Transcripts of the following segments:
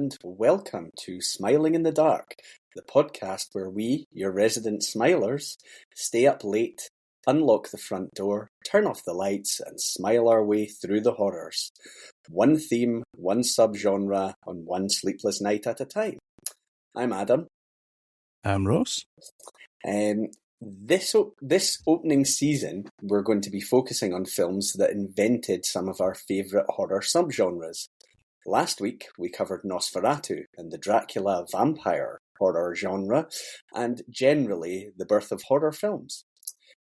and welcome to Smiling in the Dark, the podcast where we, your resident smilers, stay up late, unlock the front door, turn off the lights, and smile our way through the horrors. One theme, one subgenre, on one sleepless night at a time. I'm Adam. I'm Ross. This opening season, we're going to be focusing on films that invented some of our favourite horror subgenres. Last week, we covered Nosferatu and the Dracula vampire horror genre, and generally the birth of horror films.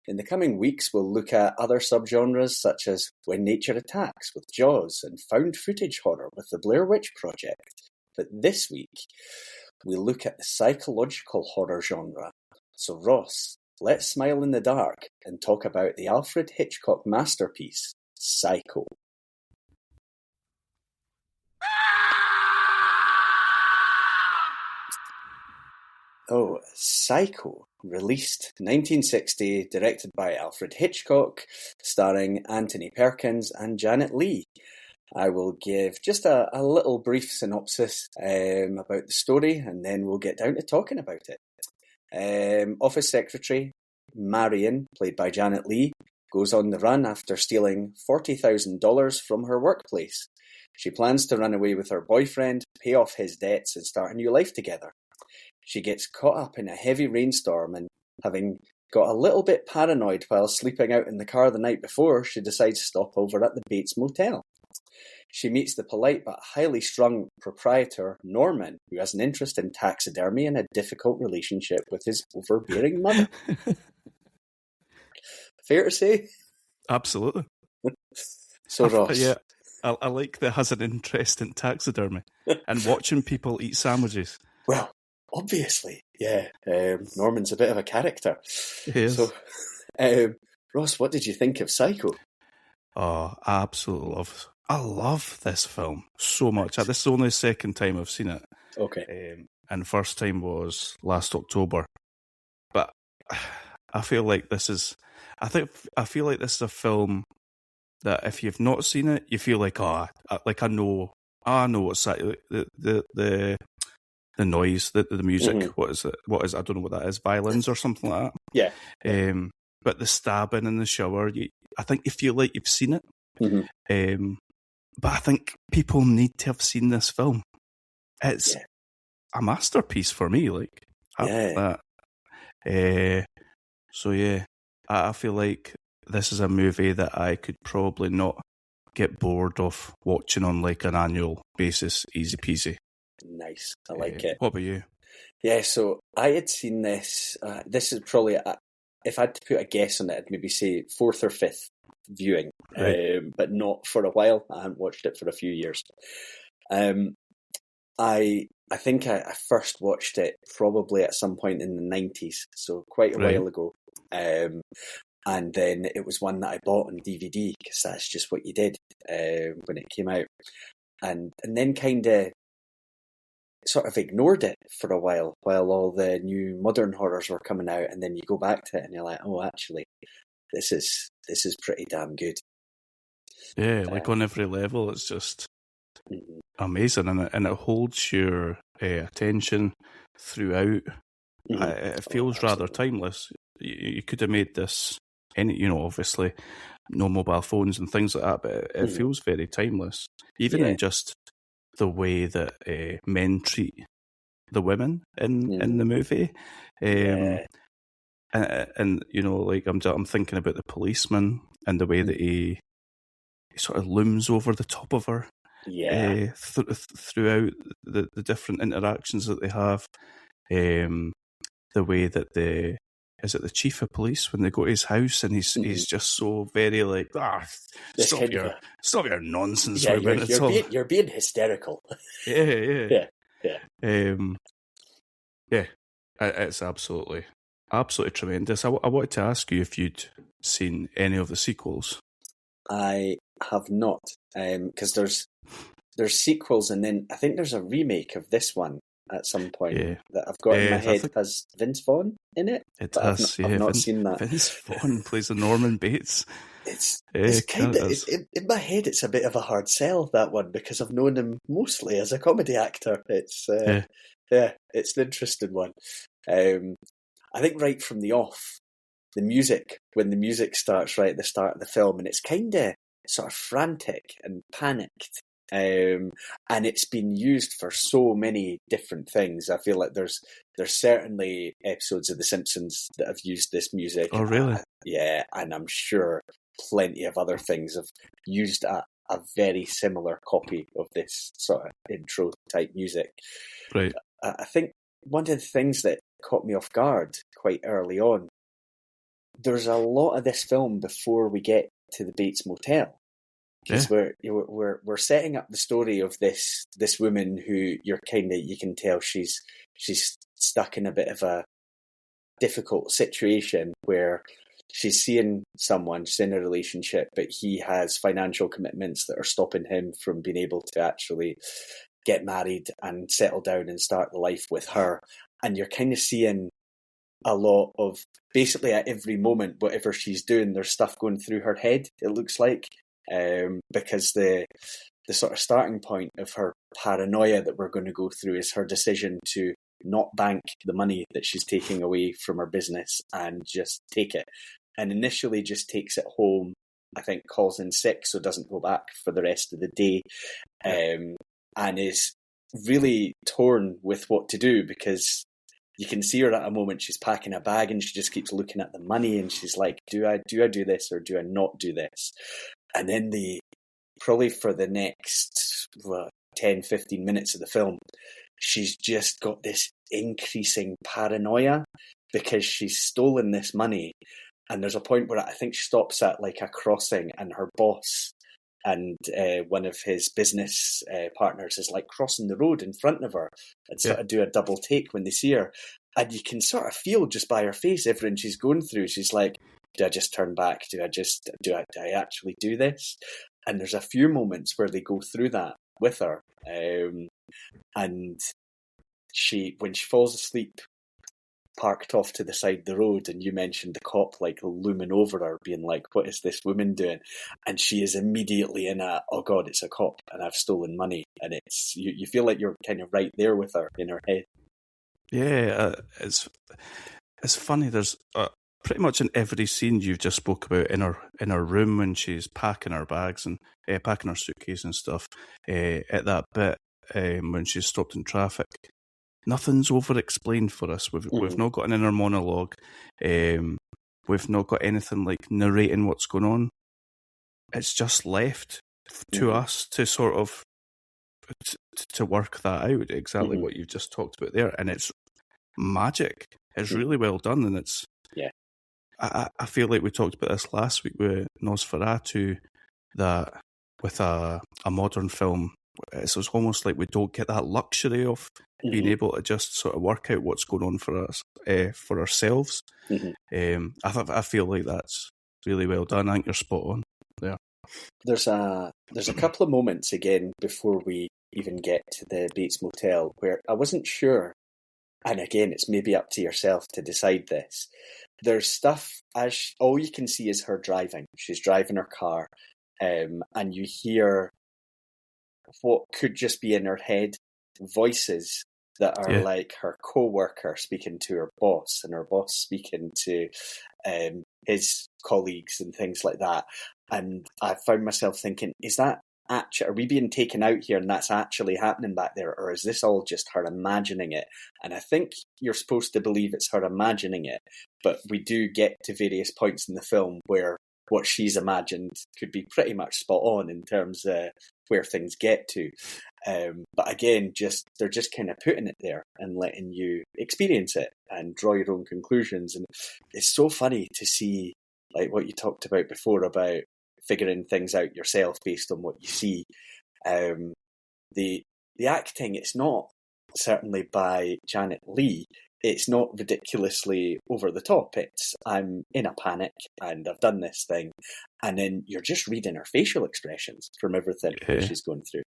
In the coming weeks, we'll look at other subgenres such as When Nature Attacks with Jaws and found footage horror with the Blair Witch Project. But this week, we look at the psychological horror genre. So Ross, let's smile in the dark and talk about the Alfred Hitchcock masterpiece, Psycho. Oh, Psycho, released 1960, directed by Alfred Hitchcock, starring Anthony Perkins and Janet Leigh. I will give just a little brief synopsis about the story, and then we'll get down to talking about it. Office Secretary Marion, played by Janet Leigh, goes on the run after stealing $40,000 from her workplace. She plans to run away with her boyfriend, pay off his debts, and start a new life together. She gets caught up in a heavy rainstorm and, having got a little bit paranoid while sleeping out in the car the night before, she decides to stop over at the Bates Motel. She meets the polite but highly strung proprietor, Norman, who has an interest in taxidermy and a difficult relationship with his overbearing mother. Fair to say? Absolutely. So, Ross. Yeah, I like that has an interest in taxidermy and watching people eat sandwiches. Well, obviously, yeah. Norman's a bit of a character. He is. So, Ross, what did you think of Psycho? Oh, I absolutely love this film so much. This is only the second time I've seen it. Okay. And first time was last October. But I feel like this is a film that if you've not seen it, you feel like, I know what's that, the noise, the music. Mm-hmm. What is it? I don't know what that is. Violins or something like that. Yeah. But the stabbing in the shower, I think you feel like you've seen it. Mm-hmm. But I think people need to have seen this film. It's a masterpiece for me. So yeah, I feel like this is a movie that I could probably not get bored of watching on like an annual basis, easy peasy. Nice, I like it. What about you? Yeah, so I had seen this. This is probably, if I had to put a guess on it, I'd maybe say fourth or fifth viewing, right. But not for a while. I hadn't watched it for a few years. I think I first watched it probably at some point in the 90s, so quite a while ago. And then it was one that I bought on DVD because that's just what you did when it came out, and then kind of sort of ignored it for a while all the new modern horrors were coming out, and then you go back to it and you're like, oh, actually, this is pretty damn good. Yeah, like on every level, it's just amazing, and it holds your attention throughout. Mm-hmm. It feels rather timeless. You could have made this, obviously no mobile phones and things like that, but it feels very timeless, even in just the way that men treat the women in the movie. And like I'm thinking about the policeman and the way that he sort of looms over the top of her throughout the different interactions that they have. The way that is it the chief of police when they go to his house and he's just so very like, stop your nonsense. Yeah, you're being hysterical. Yeah. It's absolutely tremendous. I wanted to ask you if you'd seen any of the sequels. I have not, because there's sequels, and then I think there's a remake of this one at some point that I've got in my head. Has Vince Vaughn in it? It does. I've not seen that. Vince Vaughn plays the Norman Bates. It's kind of in my head. It's a bit of a hard sell, that one, because I've known him mostly as a comedy actor. It's it's an interesting one. I think right from the off, the music, when the music starts right at the start of the film, and it's kind of sort of frantic and panicked. And it's been used for so many different things. I feel like there's certainly episodes of The Simpsons that have used this music. Oh, really? Yeah, and I'm sure plenty of other things have used a very similar copy of this sort of intro type music. Right. I think one of the things that caught me off guard quite early on, there's a lot of this film before we get to the Bates Motel. Because we're setting up the story of this woman who you can tell she's stuck in a bit of a difficult situation where she's seeing someone, she's in a relationship, but he has financial commitments that are stopping him from being able to actually get married and settle down and start the life with her. And you're kind of seeing a lot of, basically at every moment, whatever she's doing, there's stuff going through her head, it looks like. Because the sort of starting point of her paranoia that we're going to go through is her decision to not bank the money that she's taking away from her business and just take it. And initially just takes it home, I think calls in sick, so doesn't go back for the rest of the day, and is really torn with what to do, because you can see her at a moment, she's packing a bag and she just keeps looking at the money and she's like, do I do this or do I not do this? And then probably for the next 10, 15 minutes of the film, she's just got this increasing paranoia because she's stolen this money. And there's a point where I think she stops at like a crossing and her boss and one of his business partners is like crossing the road in front of her and sort of do a double take when they see her. And you can sort of feel just by her face, everything she's going through, she's like, do I just turn back? Do I actually do this? And there's a few moments where they go through that with her. And when she falls asleep, parked off to the side of the road, and you mentioned the cop like looming over her, being like, what is this woman doing? And she is immediately in oh God, it's a cop and I've stolen money. And it's, you feel like you're kind of right there with her in her head. Yeah, it's funny. There's pretty much in every scene you've just spoke about in her room when she's packing her bags and packing her suitcase and stuff. At that bit when she's stopped in traffic, nothing's over-explained for us. We've not got an inner monologue. We've not got anything like narrating what's going on. It's just left to us to sort of to work that out, exactly what you've just talked about there. And it's magic. It's really well done, and it's I feel like we talked about this last week with Nosferatu, that with a modern film, it's almost like we don't get that luxury of being able to just sort of work out what's going on for us, for ourselves. I feel like that's really well done. I think you're spot on there. There's a couple of moments again before we even get to the Bates Motel where I wasn't sure, and again, it's maybe up to yourself to decide this. There's stuff, all you can see is her driving. She's driving her car, and you hear what could just be in her head, voices that are like her co-worker speaking to her boss, and her boss speaking to his colleagues and things like that. And I found myself thinking, is that are we being taken out here and that's actually happening back there, or is this all just her imagining it? And I think you're supposed to believe it's her imagining it, but we do get to various points in the film where what she's imagined could be pretty much spot on in terms of where things get to. But again, they're just kind of putting it there and letting you experience it and draw your own conclusions. And it's so funny to see, like what you talked about before, about figuring things out yourself based on what you see. The acting, it's not certainly by Janet Leigh. It's not ridiculously over the top. It's, I'm in a panic and I've done this thing. And then you're just reading her facial expressions from everything that she's going through.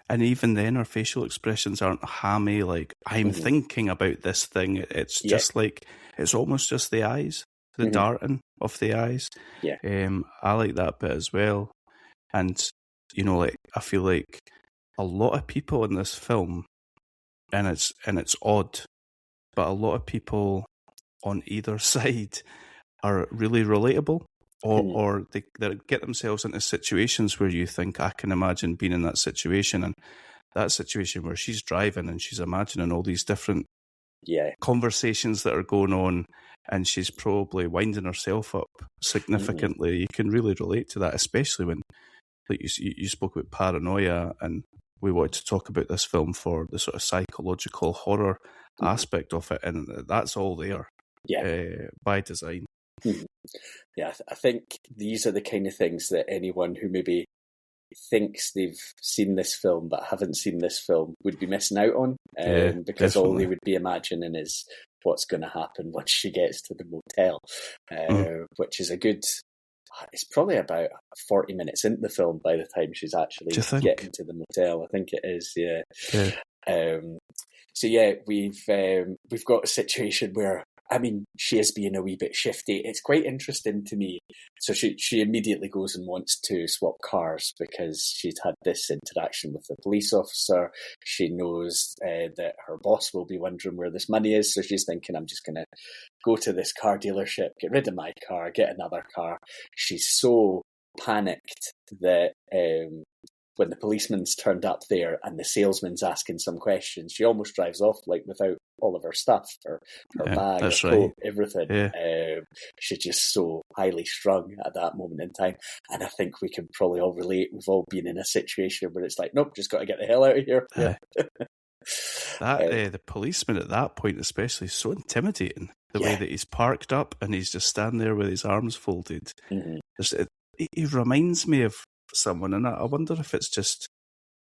And even then, her facial expressions aren't hammy, like, I'm thinking about this thing. It's just like, it's almost just the eyes. the darting of the eyes. Yeah. I like that bit as well. And, you know, like, I feel like a lot of people in this film, and it's odd, but a lot of people on either side are really relatable, or they get themselves into situations where you think, I can imagine being in that situation, and that situation where she's driving and she's imagining all these different conversations that are going on, and she's probably winding herself up significantly. You can really relate to that, especially when, like you spoke about paranoia, and we wanted to talk about this film for the sort of psychological horror aspect of it, and that's all there by design. Yeah, I think these are the kind of things that anyone who maybe thinks they've seen this film but haven't seen this film would be missing out on, because all they would be imagining is what's going to happen once she gets to the motel, which is it's probably about 40 minutes into the film by the time she's actually getting to the motel. I think it is, so yeah, we've got a situation where, I mean, she is being a wee bit shifty. It's quite interesting to me. So she immediately goes and wants to swap cars because she's had this interaction with the police officer. She knows that her boss will be wondering where this money is. So she's thinking, I'm just going to go to this car dealership, get rid of my car, get another car. She's so panicked that when the policeman's turned up there and the salesman's asking some questions, she almost drives off like without all of her stuff, her bag, her coat, everything. She's just so highly strung at that moment in time. And I think we can probably all relate. We've all been in a situation where it's like, nope, just got to get the hell out of here. The policeman at that point especially is so intimidating. The way that he's parked up and he's just standing there with his arms folded. He reminds me of someone, and I wonder if it's just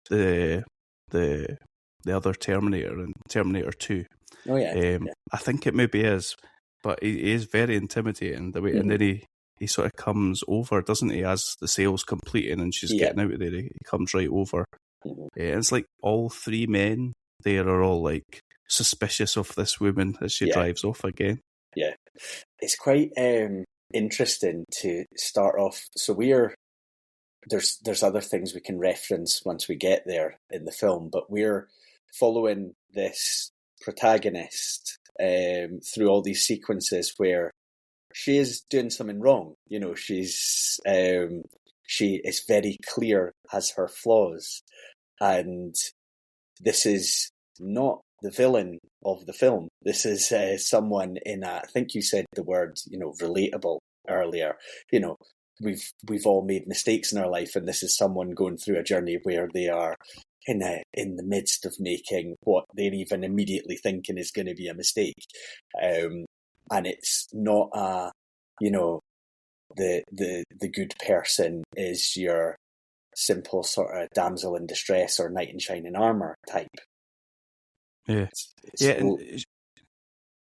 the other Terminator and Terminator 2. I think it maybe is, but he is very intimidating the way, and then he sort of comes over, doesn't he, as the sale's completing and she's getting out of there, he comes right over. And it's like all three men there are all like suspicious of this woman as she drives off again. Yeah, it's quite interesting to start off. So there's other things we can reference once we get there in the film, but we're following this protagonist through all these sequences where she is doing something wrong. You know, she is very clear, has her flaws, and this is not the villain of the film. This is someone I think you said the word, relatable earlier. We've all made mistakes in our life, and this is someone going through a journey where they are in the midst of making what they're even immediately thinking is going to be a mistake. And it's not the good person is your simple sort of damsel in distress or knight in shining armour type.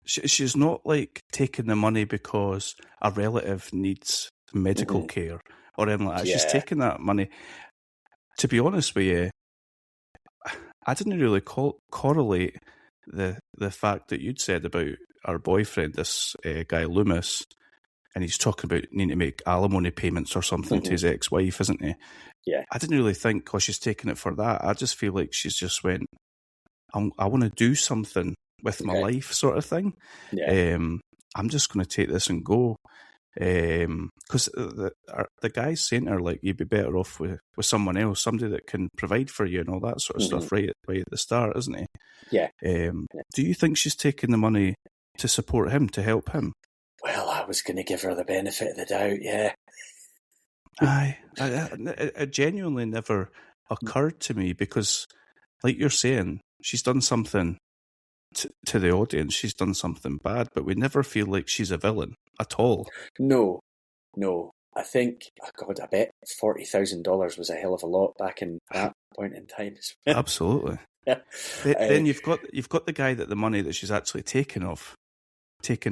She's not like taking the money because a relative needs medical care or anything like that. She's taking that money. To be honest with you, I didn't really correlate the fact that you'd said about our boyfriend, this guy Loomis, and he's talking about needing to make alimony payments or something to his ex-wife, isn't he? Yeah. I didn't really think, she's taking it for that. I just feel like she's just went, I want to do something with my life, sort of thing. Yeah. I'm just going to take this and go. Because the guy's saying to her, like, you'd be better off with someone else, somebody that can provide for you and all that sort of stuff right at the start, isn't he? Yeah. Do you think she's taking the money to support him, to help him? Well, I was going to give her the benefit of the doubt, yeah. It genuinely never occurred to me because, like you're saying, she's done something to the audience, she's done something bad, but we never feel like she's a villain at all. No. I think, I bet $40,000 was a hell of a lot back in that point in time. Absolutely. Then you've got the guy that the money that she's actually taken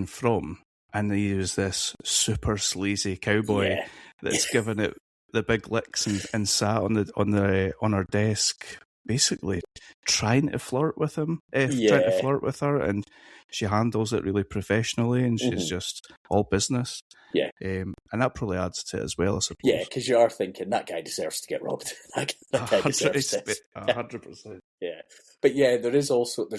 from, and he was this super sleazy cowboy that's given it the big licks and sat on her desk basically trying to flirt with him, trying to flirt with her, and she handles it really professionally, and she's just all business. Yeah. And that probably adds to it as well, I suppose. Yeah, because you are thinking, that guy deserves to get robbed. that guy deserves this. 100%. Yeah. But yeah, there's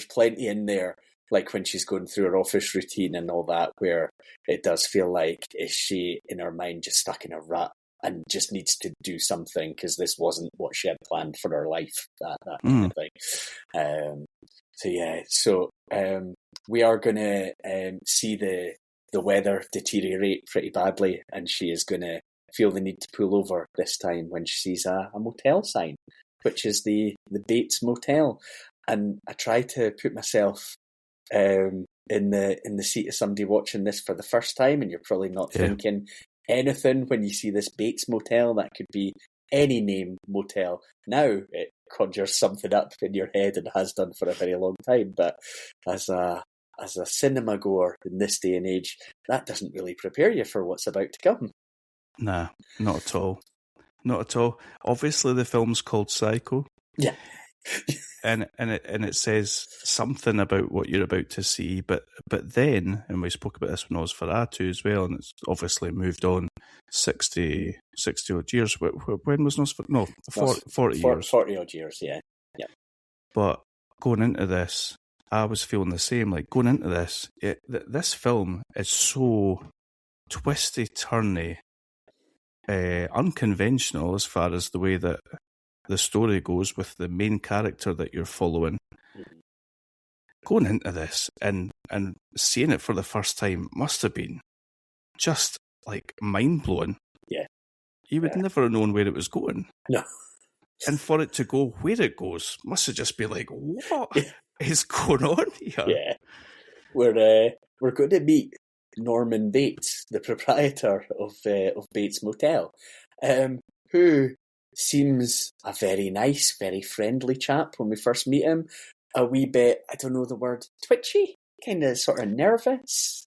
plenty in there, like when she's going through her office routine and all that, where it does feel like, is she in her mind just stuck in a rut and just needs to do something because this wasn't what she had planned for her life, that kind of thing. So we are going to see the weather deteriorate pretty badly, and she is going to feel the need to pull over this time when she sees a motel sign, which is the Bates Motel. And I try to put myself in the seat of somebody watching this for the first time, and you're probably not thinking anything when you see this Bates Motel. That could be any name motel. Now it conjures something up in your head and has done for a very long time. But as a cinema goer in this day and age, that doesn't really prepare you for what's about to come. Nah, not at all. Not at all. Obviously, the film's called Psycho. Yeah. and it says something about what you're about to see, but then, and we spoke about this with Nosferatu as well, and it's obviously moved on 60 odd years. When was Nosferatu? No, 40 years. 40 odd years, yeah. But going into this, I was feeling the same. Like, going into this, this film is so twisty, turny, unconventional as far as the way that the story goes with the main character that you're following. Going into this and seeing it for the first time must have been just like mind blowing. Yeah. You would never have known where it was going. No. And for it to go where it goes must have just been like, what is going on here? Yeah. We're going to meet Norman Bates, the proprietor of Bates Motel, who seems a very nice, very friendly chap when we first meet him. A wee bit, I don't know the word, twitchy, kind of sort of nervous.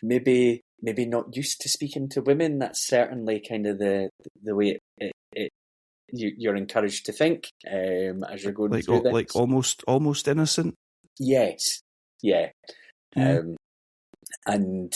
Maybe not used to speaking to women. That's certainly kind of the way you're encouraged to think as you're going through this. Like almost innocent. Yes, yeah. And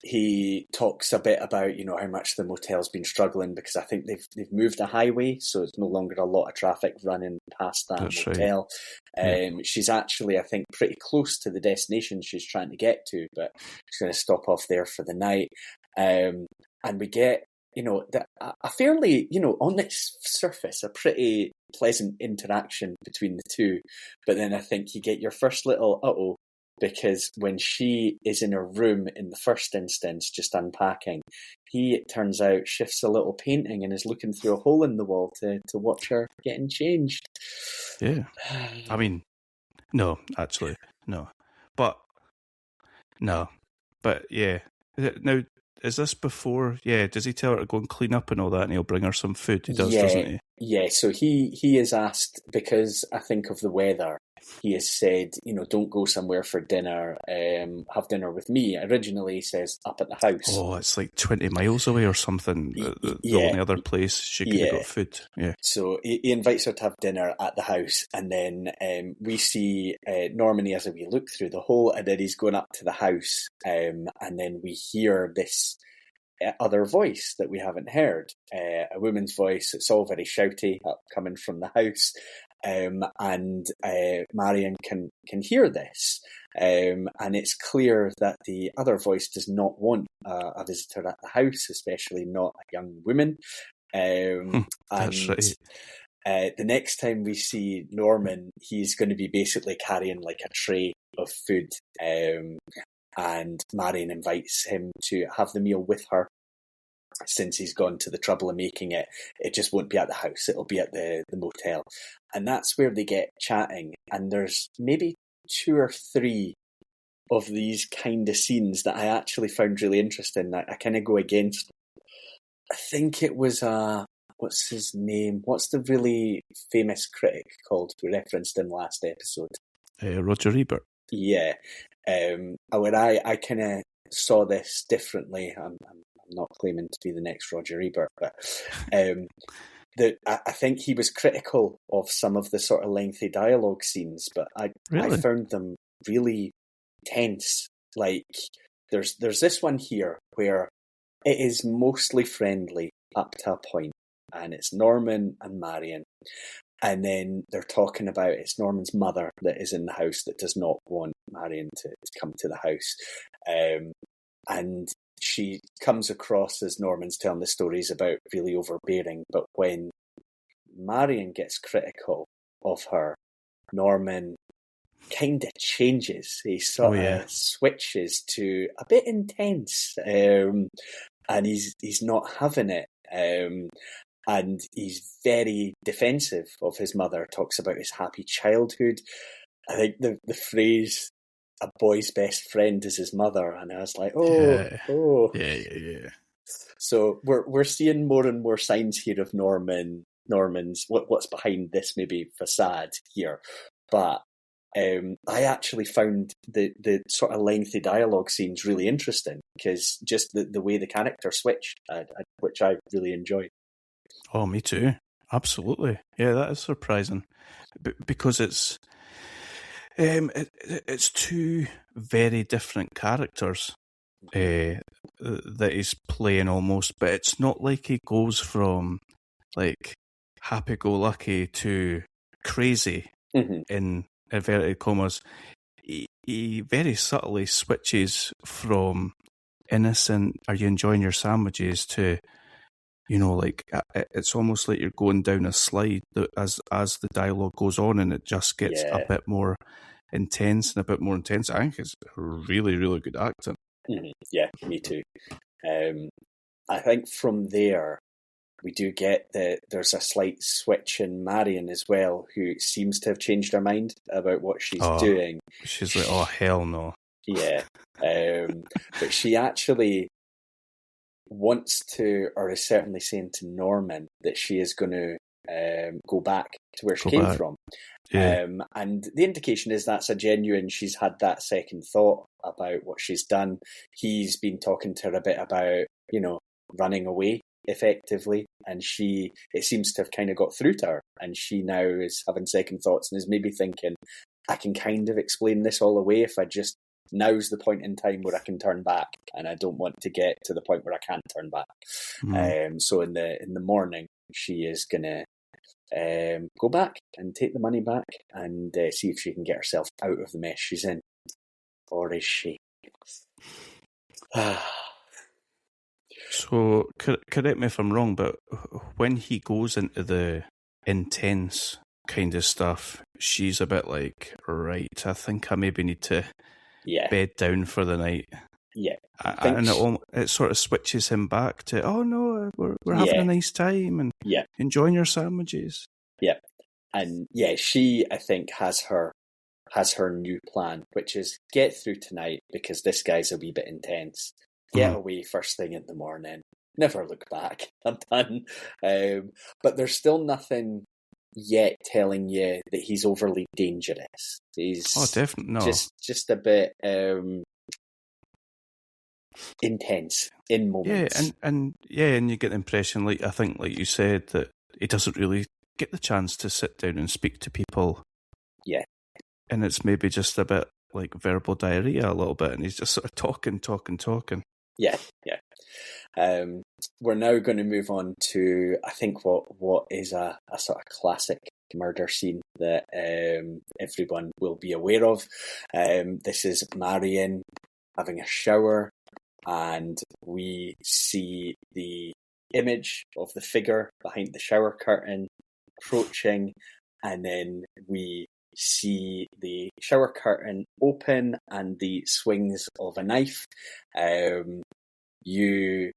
he talks a bit about, how much the motel's been struggling, because I think they've moved a highway, so it's no longer a lot of traffic running past that motel. Right. She's actually, I think, pretty close to the destination she's trying to get to, but she's going to stop off there for the night. And we get, a fairly, on its surface, a pretty pleasant interaction between the two. But then I think you get your first little uh-oh, because when she is in her room in the first instance, just unpacking, he, it turns out, shifts a little painting and is looking through a hole in the wall to watch her getting changed. Yeah. I mean, no, actually, no. But yeah. Now, is this before? Yeah, does he tell her to go and clean up and all that, and he'll bring her some food? He does, doesn't he? Yeah, so he is asked, because I think of the weather, he has said, don't go somewhere for dinner, have dinner with me. Originally, he says, up at the house. Oh, it's like 20 miles away or something. The only other place she could have got food. Yeah. So he invites her to have dinner at the house, and then we see Norman as we look through the hole, and then he's going up to the house, and then we hear this other voice that we haven't heard, a woman's voice. It's all very shouty, coming from the house, and Marion can hear this, and it's clear that the other voice does not want a visitor at the house, especially not a young woman. That's right. The next time we see Norman, he's going to be basically carrying like a tray of food, and Marion invites him to have the meal with her. Since he's gone to the trouble of making it, it just won't be at the house, it'll be at the motel. And that's where they get chatting, and there's maybe 2 or 3 of these kind of scenes that I actually found really interesting, that I kind of go against. I think it was what's his name? What's the really famous critic called we referenced in last episode? Roger Ebert. Yeah. When I kind of saw this differently. I'm not claiming to be the next Roger Ebert, but I think he was critical of some of the sort of lengthy dialogue scenes, but I found them really tense. Like there's this one here where it is mostly friendly up to a point, and it's Norman and Marion. And then they're talking about it's Norman's mother that is in the house that does not want Marion to come to the house. And she comes across as Norman's telling the stories about really overbearing. But when Marion gets critical of her, Norman kind of changes. He sort of switches to a bit intense. And he's not having it. And he's very defensive of his mother, talks about his happy childhood. I think the phrase, a boy's best friend is his mother, and I was like, Yeah. So we're seeing more and more signs here of Norman's, what's behind this maybe facade here. But I actually found the sort of lengthy dialogue scenes really interesting, because just the way the character switched, which I really enjoyed. Oh, me too. Absolutely. Yeah, that is surprising. Because it's two very different characters that he's playing almost, but it's not like he goes from like happy-go-lucky to crazy in inverted commas. He very subtly switches from innocent, are you enjoying your sandwiches, to, you know, like it's almost like you're going down a slide as the dialogue goes on, and it just gets a bit more intense and a bit more intense. I think it's really, really good acting. Yeah, me too. I think from there we do get that there's a slight switch in Marion as well, who seems to have changed her mind about what she's doing. She's like, oh, hell no. Yeah. But she actually wants to, or is certainly saying to Norman, that she is going to go back to where she came from. Yeah. And the indication is that's a genuine, she's had that second thought about what she's done. He's been talking to her a bit about, you know, running away effectively, and it seems to have kind of got through to her, and she now is having second thoughts and is maybe thinking, I can kind of explain this all away if I just, now's the point in time where I can turn back, and I don't want to get to the point where I can't turn back. So in the morning, she is gonna go back and take the money back and see if she can get herself out of the mess she's in. Or is she? So, correct me if I'm wrong, but when he goes into the intense kind of stuff, she's a bit like, right, I think I maybe need to bed down for the night. Yeah. And it sort of switches him back to, oh no, we're having a nice time and enjoying your sandwiches. Yeah. And she, I think, has her new plan, which is get through tonight because this guy's a wee bit intense. Get away first thing in the morning. Never look back. I'm done. But there's still nothing yet telling you that he's overly dangerous. He's definitely no. Just a bit intense in moments. And you get the impression, like I think, like you said, that he doesn't really get the chance to sit down and speak to people. Yeah. And it's maybe just a bit like verbal diarrhea a little bit, and he's just sort of talking. Yeah. We're now going to move on to, I think, what is a sort of classic murder scene that everyone will be aware of. This is Marion having a shower, and we see the image of the figure behind the shower curtain approaching, and then we see the shower curtain open and the swings of a knife. You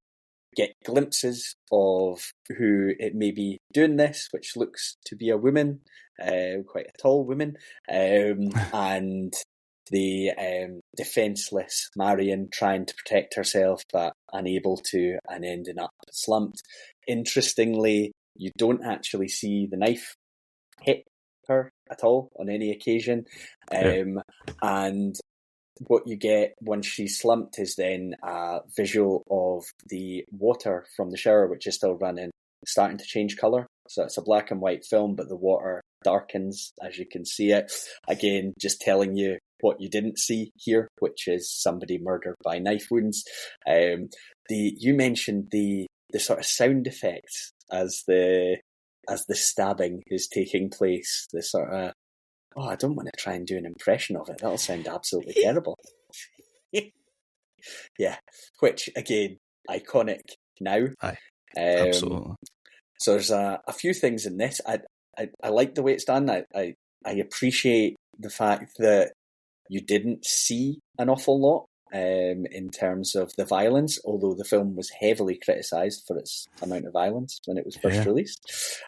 get glimpses of who it may be doing this, which looks to be a woman, quite a tall woman, and the defenceless Marion trying to protect herself but unable to, and ending up slumped. Interestingly, you don't actually see the knife hit her at all on any occasion. And what you get once she's slumped is then a visual of the water from the shower, which is still running, starting to change colour. So it's a black and white film, but the water darkens as you can see it. Again, just telling you what you didn't see here, which is somebody murdered by knife wounds. You mentioned the sort of sound effects as the stabbing is taking place. The sort of, I don't want to try and do an impression of it. That'll sound absolutely terrible. Yeah, which again, iconic now. Aye, absolutely. So there's a few things in this. I like the way it's done. I appreciate the fact that you didn't see an awful lot in terms of the violence, although the film was heavily criticised for its amount of violence when it was first released.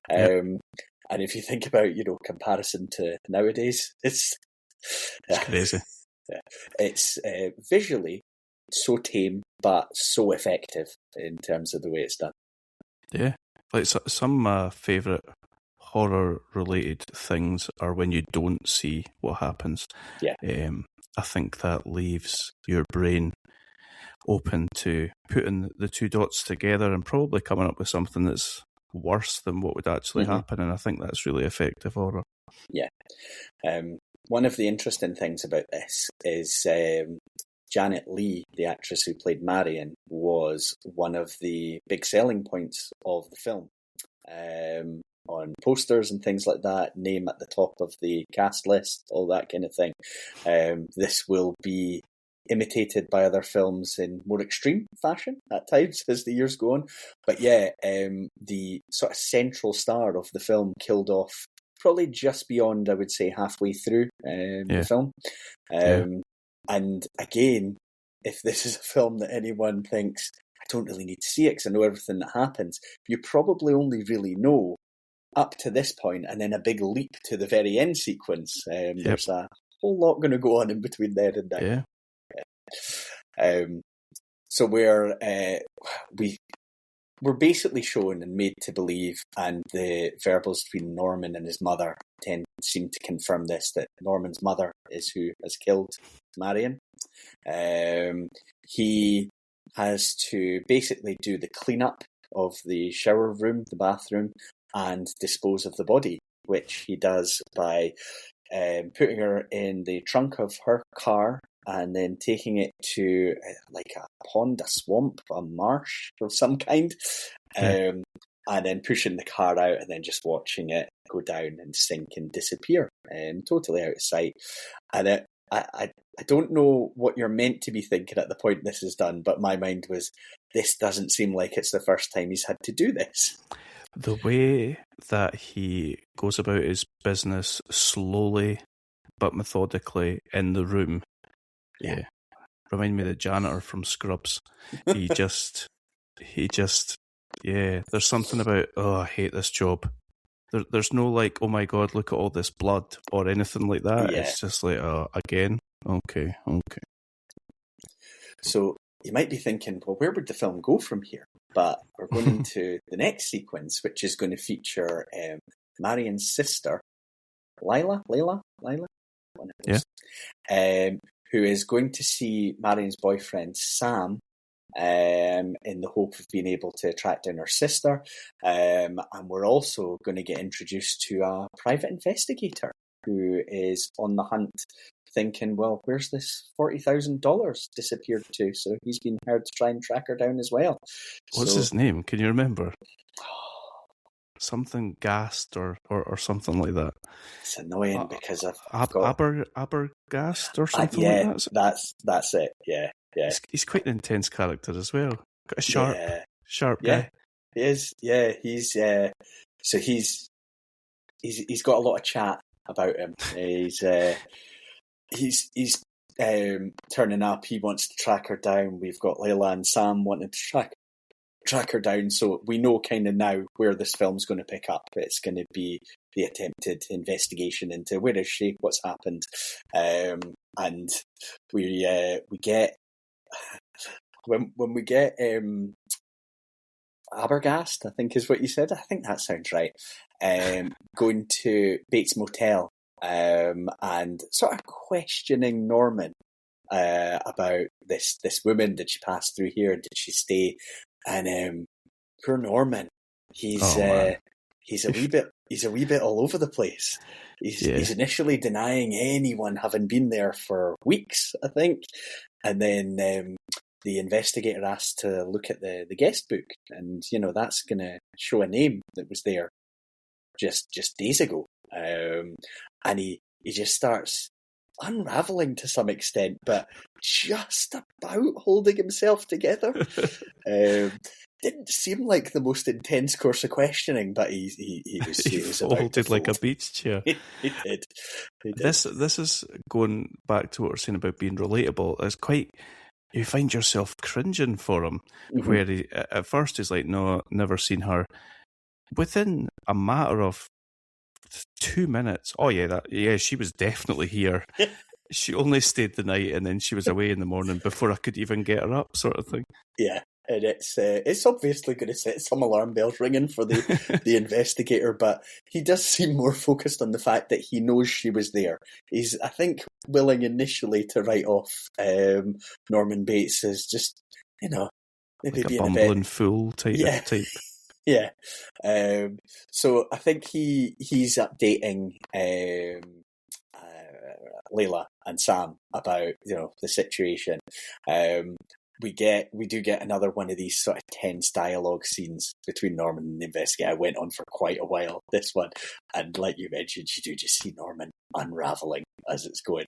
And if you think about, comparison to nowadays, it's crazy. Yeah. It's visually so tame, but so effective in terms of the way it's done. Yeah, like some favourite horror-related things are when you don't see what happens. Yeah. I think that leaves your brain open to putting the two dots together and probably coming up with something that's worse than what would actually happen, and I think that's really effective horror. Yeah. One of the interesting things about this is Janet Leigh, the actress who played Marion, was one of the big selling points of the film. On posters and things like that, name at the top of the cast list, all that kind of thing. This will be imitated by other films in more extreme fashion at times as the years go on. But yeah, the sort of central star of the film killed off probably just beyond, I would say, halfway through the film. And again, if this is a film that anyone thinks, I don't really need to see it because I know everything that happens, you probably only really know up to this point, and then a big leap to the very end sequence. There's a whole lot going to go on in between there and now. So we're basically shown and made to believe, and the verbals between Norman and his mother seem to confirm this, that Norman's mother is who has killed Marion. He has to basically do the cleanup of the shower room, the bathroom, and dispose of the body, which he does by putting her in the trunk of her car and then taking it to like a pond, a swamp, a marsh of some kind, and then pushing the car out and then just watching it go down and sink and disappear, totally out of sight. And I don't know what you're meant to be thinking at the point this is done, but my mind was, this doesn't seem like it's the first time he's had to do this. The way that he goes about his business slowly but methodically in the room, remind me of the janitor from Scrubs. He just, there's something about, I hate this job. There's no like, oh my God, look at all this blood or anything like that. Yeah. It's just like, again, okay. So you might be thinking, well, where would the film go from here? But we're going into the next sequence, which is going to feature Marion's sister, Lila, who is going to see Marion's boyfriend, Sam, in the hope of being able to track down her sister. And we're also going to get introduced to a private investigator who is on the hunt, thinking, well, where's this $40,000 disappeared to? So he's been hired to try and track her down as well. What's his name? Can you remember? Something Gast or something like that. It's annoying because I've got Abergast or something like that. That's it. Yeah. He's quite an intense character as well. Got a sharp guy. He is. Yeah, he's so he's got a lot of chat about him. He's turning up. He wants to track her down. We've got Layla and Sam wanting to track her down. So we know kind of now where this film's going to pick up. It's going to be the attempted investigation into where is she, what's happened, and we get when we get Abergast, I think is what you said. I think that sounds right. Going to Bates Motel. And sort of questioning Norman about this woman. Did she pass through here? Did she stay? And poor Norman He's he's a wee bit all over the place. He's initially denying anyone having been there for weeks, I think, and then the investigator asked to look at the guest book, and that's going to show a name that was there just days ago, and he just starts unraveling to some extent, but just about holding himself together. Didn't seem like the most intense course of questioning, but he was folded like a beach chair. He did. This is going back to what we're saying about being relatable. It's quite. You find yourself cringing for him, where he, at first he's like, "No, never seen her." Within a matter of 2 minutes, she was definitely here. She only stayed the night, and then she was away in the morning before I could even get her up, sort of thing. Yeah, and it's obviously going to set some alarm bells ringing for the investigator, but he does seem more focused on the fact that he knows she was there. He's, I think, willing initially to write off Norman Bates as just, maybe like being a bumbling fool type. Yeah. So I think he's updating Layla and Sam about the situation. We do get another one of these sort of tense dialogue scenes between Norman and the investigator. It went on for quite a while, this one, and like you mentioned, you do just see Norman unraveling as it's going.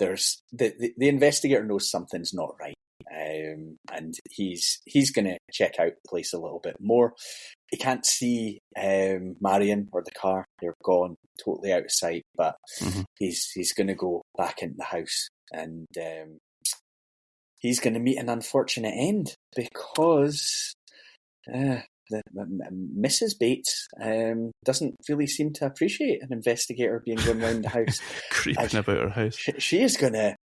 There's the investigator knows something's not right. And he's going to check out the place a little bit more. He can't see Marion or the car; they're gone, totally out of sight. But he's going to go back into the house, and he's going to meet an unfortunate end because Mrs. Bates doesn't really seem to appreciate an investigator being going round the house, creeping about her house. She is going to,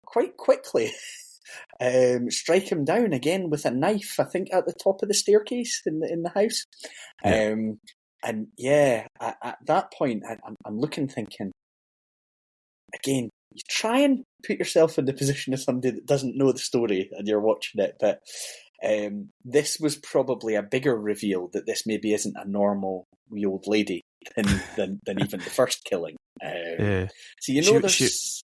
quite quickly. Strike him down again with a knife, I think, at the top of the staircase in the house. Yeah. At that point, I'm looking, thinking, again, you try and put yourself in the position of somebody that doesn't know the story and you're watching it, but this was probably a bigger reveal that this maybe isn't a normal wee old lady than even the first killing. So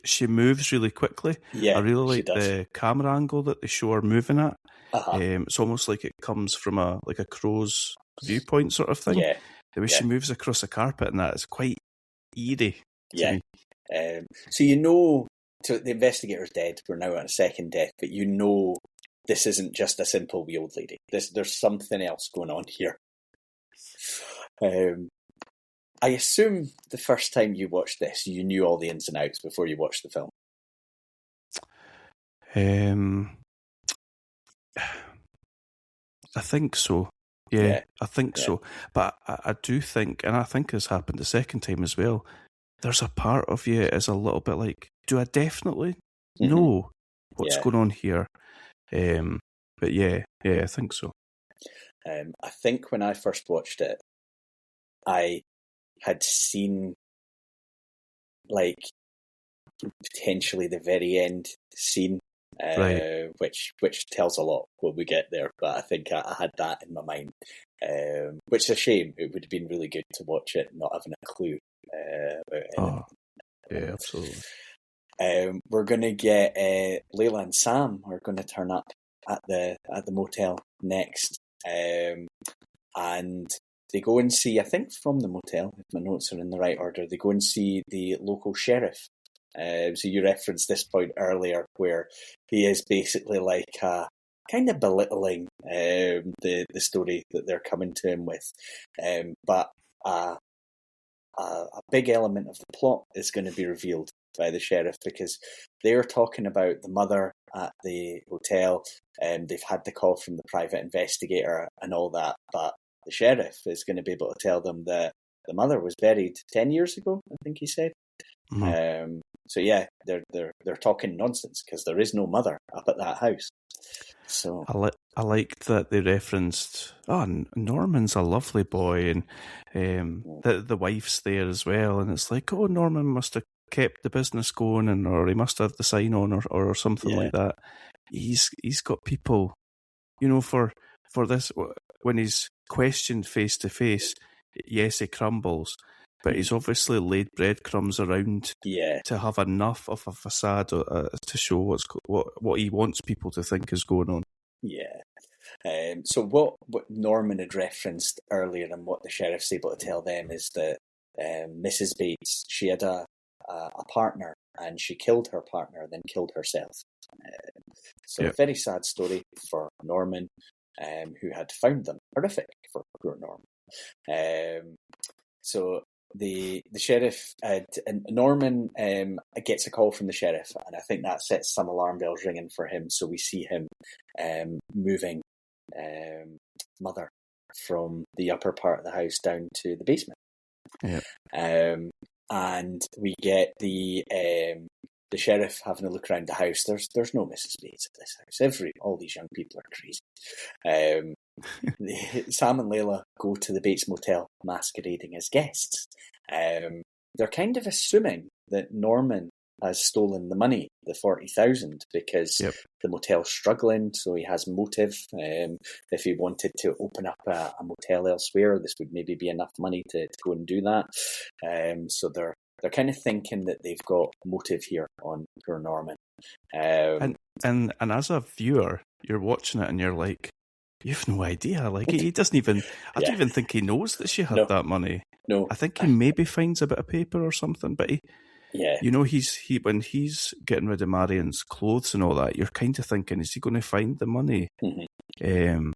she moves really quickly. Yeah, I really like the camera angle that they show her moving at. It's almost like it comes from a crow's viewpoint sort of thing. Yeah, the way she moves across the carpet and that is quite eerie. Yeah. So so the investigator's dead. We're now at a second death, but this isn't just a simple wee old lady. There's something else going on here. I assume the first time you watched this, you knew all the ins and outs before you watched the film. I think so. Yeah, I think so. But I do think, and I think this happened the second time as well, there's a part of you is a little bit like, do I definitely know what's going on here? But yeah, I think so. I think when I first watched it, I had seen potentially the very end scene, which tells a lot when we get there. But I think I had that in my mind, which is a shame. It would have been really good to watch it not having a clue about anything. Yeah, absolutely. We're going to get Layla and Sam are going to turn up at the motel next, and they go and see, I think from the motel, if my notes are in the right order, they go and see the local sheriff. So you referenced this point earlier where he is basically kind of belittling the story that they're coming to him with. But a big element of the plot is going to be revealed by the sheriff, because they're talking about the mother at the hotel, and they've had the call from the private investigator and all that, but the sheriff is going to be able to tell them that the mother was buried 10 years ago, I think he said. So yeah, they're talking nonsense because there is no mother up at that house. So I liked that they referenced, Norman's a lovely boy, and the wife's there as well, and it's like, Norman must have kept the business going, or he must have the sign on, or something like that. He's got people, for this. when he's questioned face to face, yes, he crumbles, but he's obviously laid breadcrumbs around to have enough of a facade to show what he wants people to think is going on. Yeah. So what Norman had referenced earlier and what the sheriff's able to tell them is that Mrs. Bates, she had a partner and she killed her partner and then killed herself. A very sad story for Norman, who had found them. Horrific for poor Norman. So the sheriff and Norman gets a call from the sheriff, and I think that sets some alarm bells ringing for him. So we see him moving Mother from the upper part of the house down to the basement. Yeah. And we get the sheriff having a look around the house. There's no Mrs. Bates at this house. All these young people are crazy. Sam and Layla go to the Bates Motel masquerading as guests. They're kind of assuming that Norman has stolen the money, the 40,000, because the motel's struggling, so he has motive. If he wanted to open up a motel elsewhere, this would maybe be enough money to go and do that. So they're kind of thinking that they've got motive here on poor Norman. And as a viewer, you're watching it and you're like, you've no idea. Like he doesn't even. I don't even think he knows that she had that money. No, I think he maybe finds a bit of paper or something, but when he's getting rid of Marion's clothes and all that, you're kind of thinking, is he going to find the money? Mm-hmm.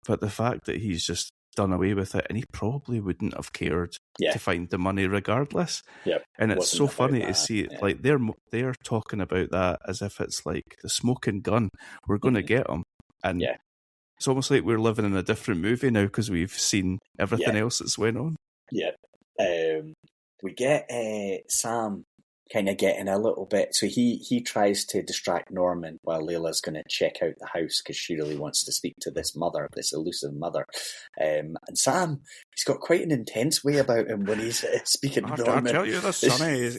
But the fact that he's just done away with it, and he probably wouldn't have cared to find the money regardless. Yep. And it's so funny to see it. Like they're talking about that as if it's like the smoking gun. We're going to get him, and it's almost like we're living in a different movie now because we've seen everything else that's went on. Yeah. We get Sam kind of getting a little bit. So he tries to distract Norman while Layla's going to check out the house because she really wants to speak to this mother, this elusive mother. And Sam, he's got quite an intense way about him when he's speaking to Norman. I'll tell you this, Sonny.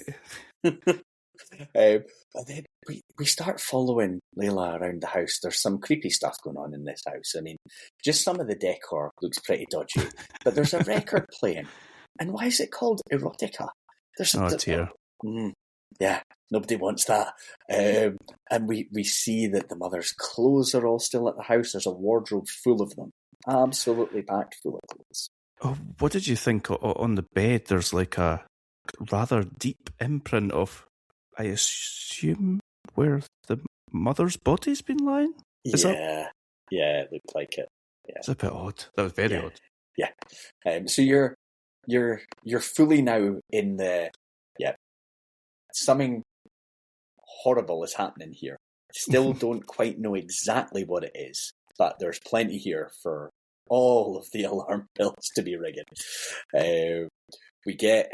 But then we start following Layla around the house. There's some creepy stuff going on in this house. I mean, just some of the decor looks pretty dodgy. But there's a record playing. And why is it called erotica? Dear. Yeah, nobody wants that. And we see that the mother's clothes are all still at the house. There's a wardrobe full of them. Absolutely packed full of clothes. Oh, what did you think on the bed? There's like a rather deep imprint of, I assume, where the mother's body's been lying? Yeah, it looked like it. Yeah. It's a bit odd. That was very odd. Yeah. So you're fully now in the something horrible is happening here. Still don't quite know exactly what it is, but there's plenty here for all of the alarm bells to be ringing. We get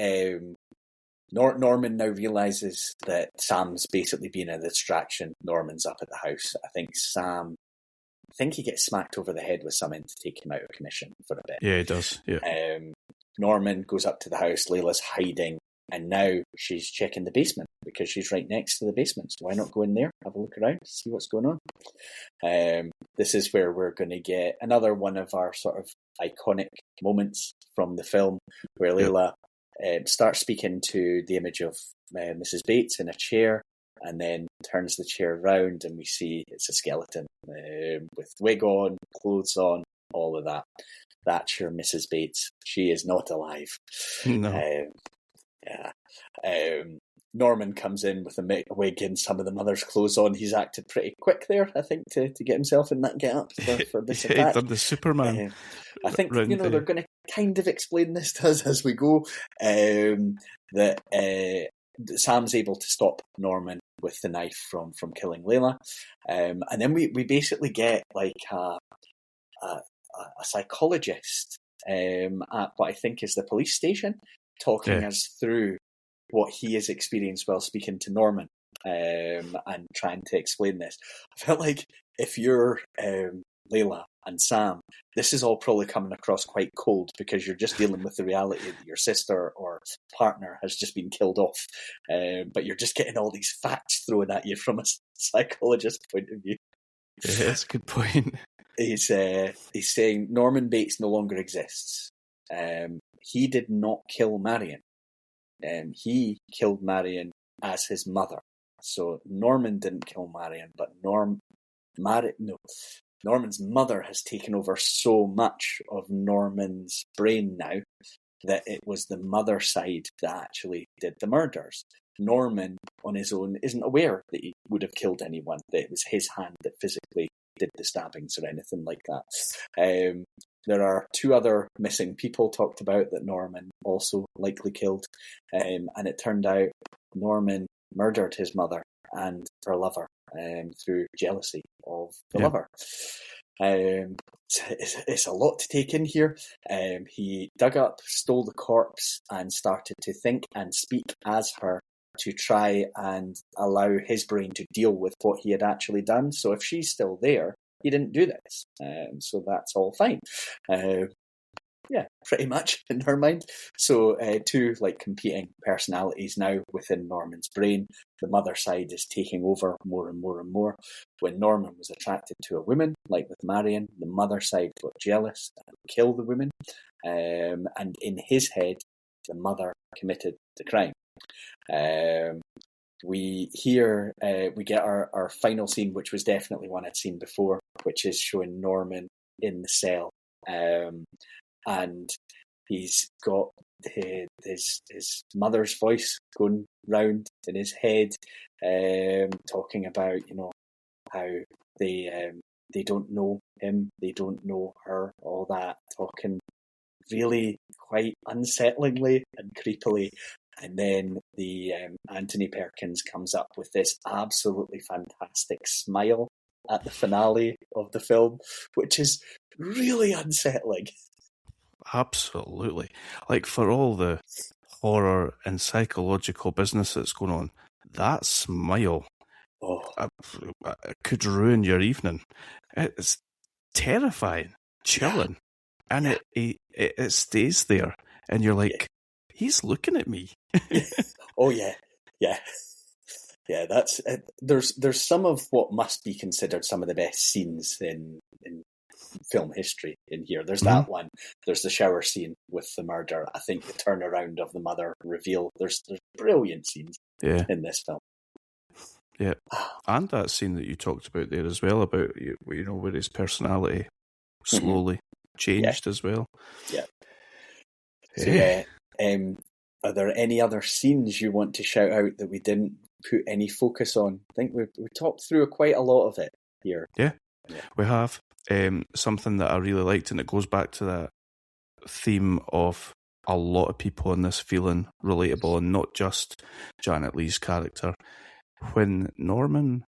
Norman now realises that Sam's basically been a distraction. Norman's up at the house. I think he gets smacked over the head with something to take him out of commission for a bit. Yeah, he does. Yeah. Norman goes up to the house. Layla's hiding, and now she's checking the basement because she's right next to the basement. So why not go in there, have a look around, see what's going on? This is where we're going to get another one of our sort of iconic moments from the film, where Layla starts speaking to the image of Mrs. Bates in a chair, and then turns the chair round, and we see it's a skeleton with wig on, clothes on, all of that. That's your Mrs. Bates. She is not alive. No. Norman comes in with a wig and some of the mother's clothes on. He's acted pretty quick there, I think, to get himself in that get-up for this attack. He's done the Superman. I think they're going to kind of explain this to us as we go. That Sam's able to stop Norman with the knife from killing Layla, and then we basically get like a psychologist at what I think is the police station, talking us through what he has experienced while speaking to Norman, and trying to explain this. I felt like if you're Layla and Sam, this is all probably coming across quite cold because you're just dealing with the reality that your sister or partner has just been killed off, but you're just getting all these facts thrown at you from a psychologist's point of view. Yeah, that's a good point. he's saying Norman Bates no longer exists. He did not kill Marion. He killed Marion as his mother. So Norman didn't kill Marion, but Norman's mother has taken over so much of Norman's brain now that it was the mother side that actually did the murders. Norman, on his own, isn't aware that he would have killed anyone, that it was his hand that physically did the stabbings or anything like that. There are 2 other missing people talked about that Norman also likely killed, and it turned out Norman murdered his mother and her lover through jealousy of the lover. It's a lot to take in here. He dug up, stole the corpse, and started to think and speak as her to try and allow his brain to deal with what he had actually done. So if she's still there, he didn't do this. So that's all fine. Yeah, pretty much in her mind. So 2 competing personalities now within Norman's brain. The mother side is taking over more and more and more. When Norman was attracted to a woman, like with Marion, the mother side got jealous and killed the woman. And in his head, the mother committed the crime. We get our final scene, which was definitely one I'd seen before, which is showing Norman in the cell. And he's got his mother's voice going round in his head, talking about how they don't know him, they don't know her, all that, talking really quite unsettlingly and creepily. And then the Anthony Perkins comes up with this absolutely fantastic smile at the finale of the film, which is really unsettling. Absolutely. For all the horror and psychological business that's going on, that smile could ruin your evening. It's terrifying, chilling, and it stays there, and you're like, he's looking at me. Oh yeah. That's there's some of what must be considered some of the best scenes in film history in here. There's that one. There's the shower scene with the murder. I think the turnaround of the mother reveal. There's brilliant scenes in this film. Yeah, and that scene that you talked about there as well, about where his personality slowly changed as well. Yeah. So are there any other scenes you want to shout out that we didn't put any focus on? I think we talked through quite a lot of it here. Yeah. We have something that I really liked, and it goes back to that theme of a lot of people in this feeling relatable, and not just Janet Leigh's character. When Norman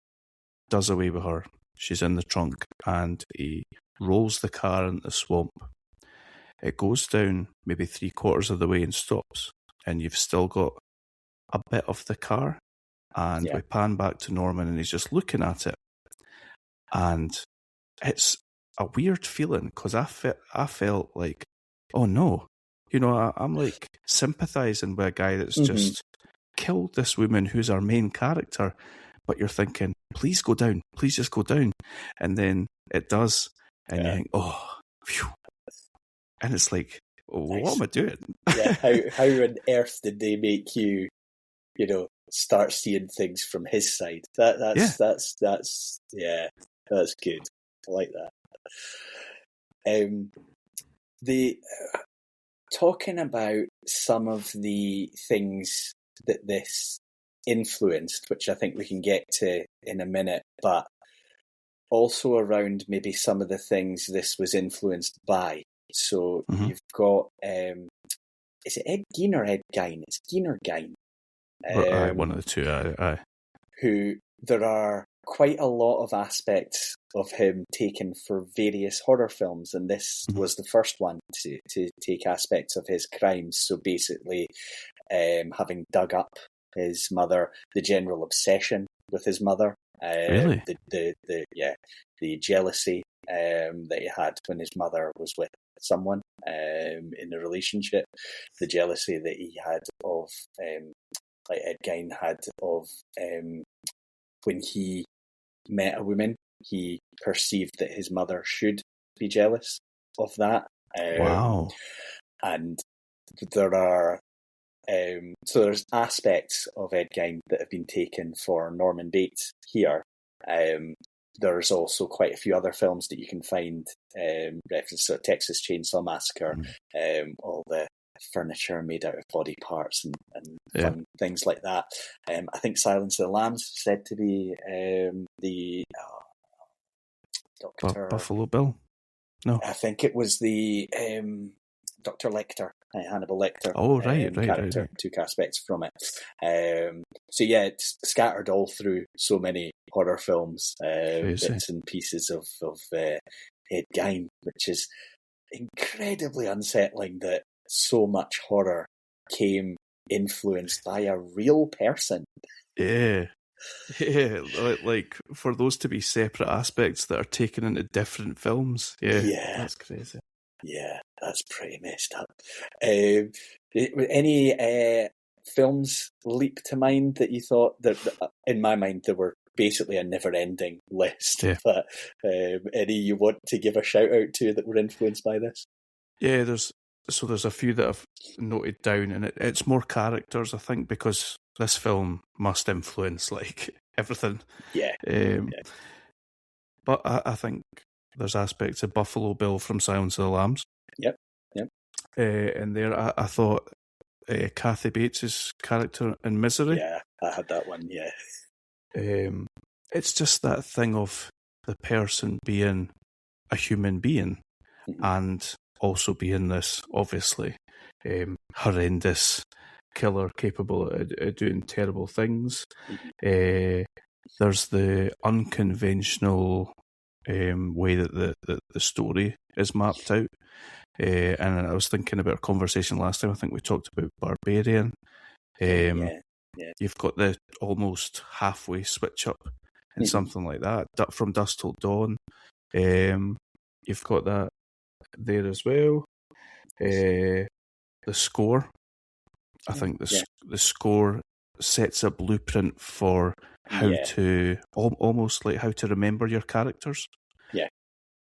does away with her, she's in the trunk, and he rolls the car into the swamp. It goes down maybe 3/4 of the way and stops, and you've still got a bit of the car, and we pan back to Norman, and he's just looking at it, and it's a weird feeling, because I felt like, oh no, I'm like sympathising with a guy that's just killed this woman who's our main character, but you're thinking, please go down, please just go down, and then it does, and you think, oh, phew. And it's like, what am I doing? How on earth did they make you, start seeing things from his side? That's good. I like that. Talking about some of the things that this influenced, which I think we can get to in a minute, but also around maybe some of the things this was influenced by. So you've got, is it Ed Gein or Ed Gein? It's Gein or Gein. One of the two, aye. Who, there are quite a lot of aspects of him taken for various horror films, and this was the first one to take aspects of his crimes. So basically, having dug up his mother, the general obsession with his mother, really? the jealousy that he had when his mother was with someone in a relationship, the jealousy that he had of, like Ed Gein had of when he met a woman he perceived that his mother should be jealous of that. Wow. And there are so there's aspects of Ed Gein that have been taken for Norman Bates here. There's also quite a few other films that you can find reference to Texas Chainsaw Massacre, all the furniture made out of body parts and fun things like that. I think Silence of the Lambs is said to be the Doctor Buffalo Bill. No, I think it was the Dr. Lecter, Hannibal Lecter. Oh, right. Took aspects from it. So yeah, it's scattered all through so many horror films, bits and pieces of Ed Gein, which is incredibly unsettling that so much horror came influenced by a real person. Yeah. Yeah, like for those to be separate aspects that are taken into different films. Yeah. That's crazy. Yeah, that's pretty messed up. Any films leap to mind that you thought that, in my mind, they were basically a never-ending list? Yeah. But any you want to give a shout out to that were influenced by this? Yeah, there's a few that I've noted down, and it's more characters, I think, because this film must influence like everything. Yeah. But I think there's aspects of Buffalo Bill from Silence of the Lambs. Yep. And there, I thought Kathy Bates' character in Misery. Yeah, I had that one. Yeah. It's just that thing of the person being a human being, and also being this obviously horrendous killer capable of doing terrible things. There's the unconventional way that the story is mapped out. And I was thinking about our conversation last time. I think we talked about Barbarian. You've got the almost halfway switch up and something like that. From Dusk Till Dawn. You've got that there as well. The score. I think the score sets a blueprint for how to almost like how to remember your characters. Yeah.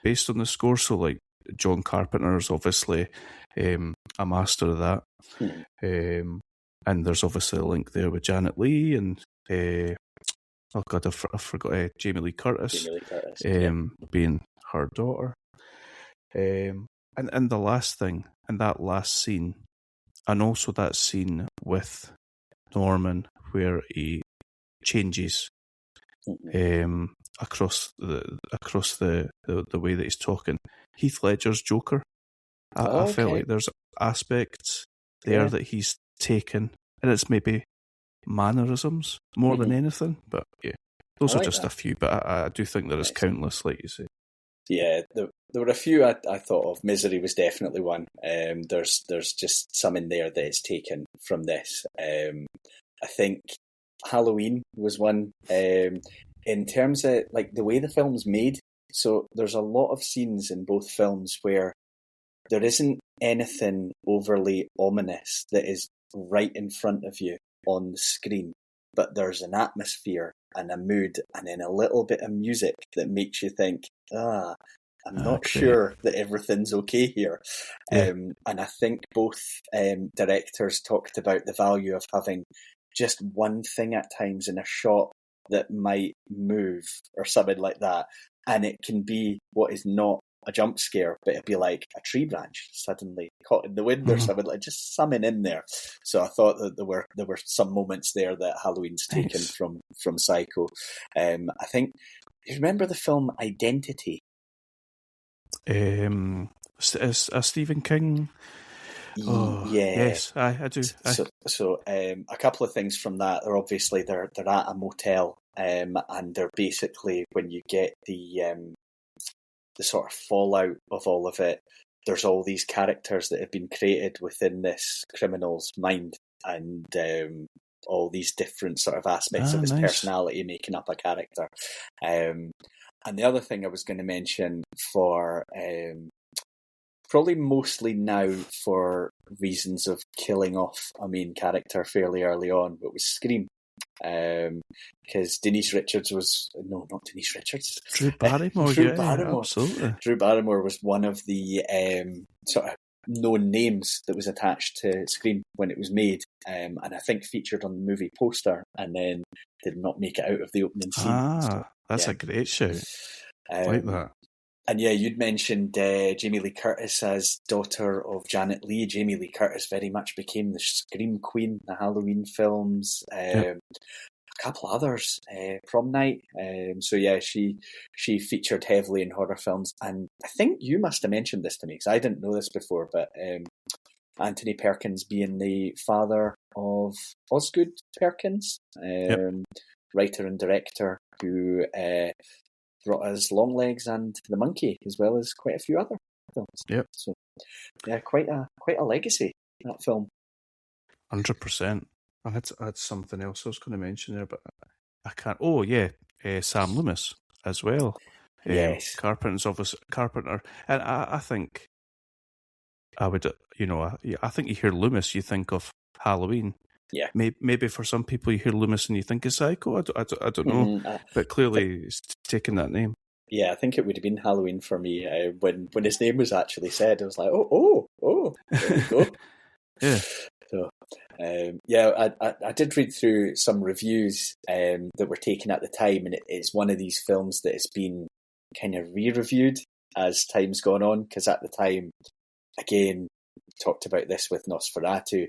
Based on the score, so like John Carpenter's obviously a master of that. And there's obviously a link there with Janet Leigh and I forgot Jamie Lee Curtis. Being her daughter. And the last thing, and that last scene, and also that scene with Norman where he changes across the way that he's talking. Heath Ledger's Joker. I felt like there's aspects there that he's taken, and it's maybe mannerisms more than anything. But yeah, those are just a few. But I do think there is countless, like you say. Yeah, there were a few I thought of. Misery was definitely one. There's just some in there that is taken from this. I think Halloween was one. In terms of like the way the film's made, so there's a lot of scenes in both films where there isn't anything overly ominous that is right in front of you on the screen, but there's an atmosphere and a mood and then a little bit of music that makes you think, I'm not sure that everything's okay here. And I think both directors talked about the value of having just one thing at times in a shot that might move or something like that, and it can be what is not a jump scare, but it'd be like a tree branch suddenly caught in the wind or something, like just something in there. So I thought that there were some moments there that Halloween's taken from Psycho. I think, you remember the film Identity? A Stephen King. Yes, I do. So a couple of things from that. They're at a motel, and they're basically, when you get the sort of fallout of all of it, there's all these characters that have been created within this criminal's mind, and all these different sort of aspects of his personality making up a character. And the other thing I was going to mention for probably mostly now for reasons of killing off a main character fairly early on, but was Scream. because Denise Richards was no, not Denise Richards. Drew Barrymore, Drew yeah, Barrymore. absolutely. Drew Barrymore was one of the sort of known names that was attached to Scream when it was made, and I think featured on the movie poster, and then did not make it out of the opening scene. That's a great shout. Like that. And yeah, you'd mentioned Jamie Lee Curtis as daughter of Janet Leigh. Jamie Lee Curtis very much became the Scream Queen, the Halloween films. A couple others, Prom Night. So yeah, she featured heavily in horror films. And I think you must have mentioned this to me, because I didn't know this before, but Anthony Perkins being the father of Osgood Perkins, writer and director, who brought us Longlegs and The Monkey, as well as quite a few other films. Yep. So yeah, quite a legacy, that film. 100%. I had something else I was going to mention there, but I can't. Oh yeah, Sam Loomis as well. Yes, Carpenter, and I think I would, I think you hear Loomis, you think of Halloween. Yeah. Maybe for some people you hear Loomis and you think of Psycho. I don't know, but clearly it's taking that name. Yeah, I think it would have been Halloween for me when his name was actually said. I was like, oh, there we go. Yeah. So, I did read through some reviews that were taken at the time, and it's one of these films that has been kind of re-reviewed as time's gone on, because at the time, again, talked about this with Nosferatu,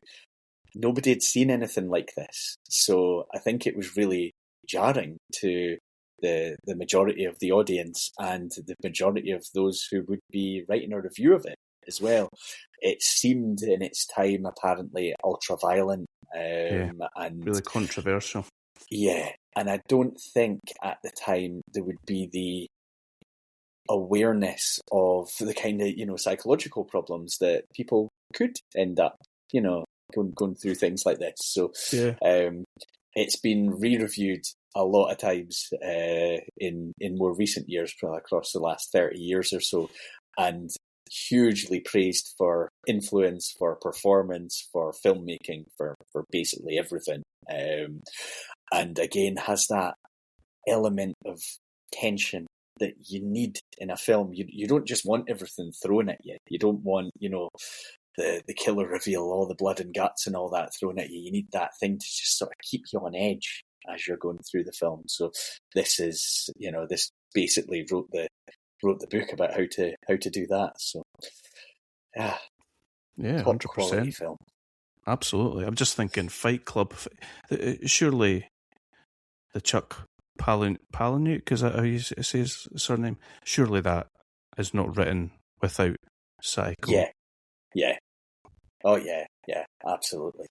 nobody had seen anything like this. So I think it was really jarring to the majority of the audience and the majority of those who would be writing a review of it as well. It seemed in its time apparently ultra-violent and really controversial. Yeah, and I don't think at the time there would be the awareness of the kind of, psychological problems that people could end up, going through things like this. So it's been re-reviewed a lot of times in more recent years, probably across the last 30 years or so, and hugely praised for influence, for performance, for filmmaking, for basically everything. And again, has that element of tension that you need in a film. You don't just want everything thrown at you. You don't want, the killer reveal, all the blood and guts and all that thrown at you. You need that thing to just sort of keep you on edge as you're going through the film. So this is, this basically wrote the book about how to do that. So yeah, 100% film. Absolutely. I'm just thinking Fight Club. Surely the Chuck Palahniuk, is that how you say his surname? Surely that is not written without Psycho. Yeah. Oh yeah, absolutely.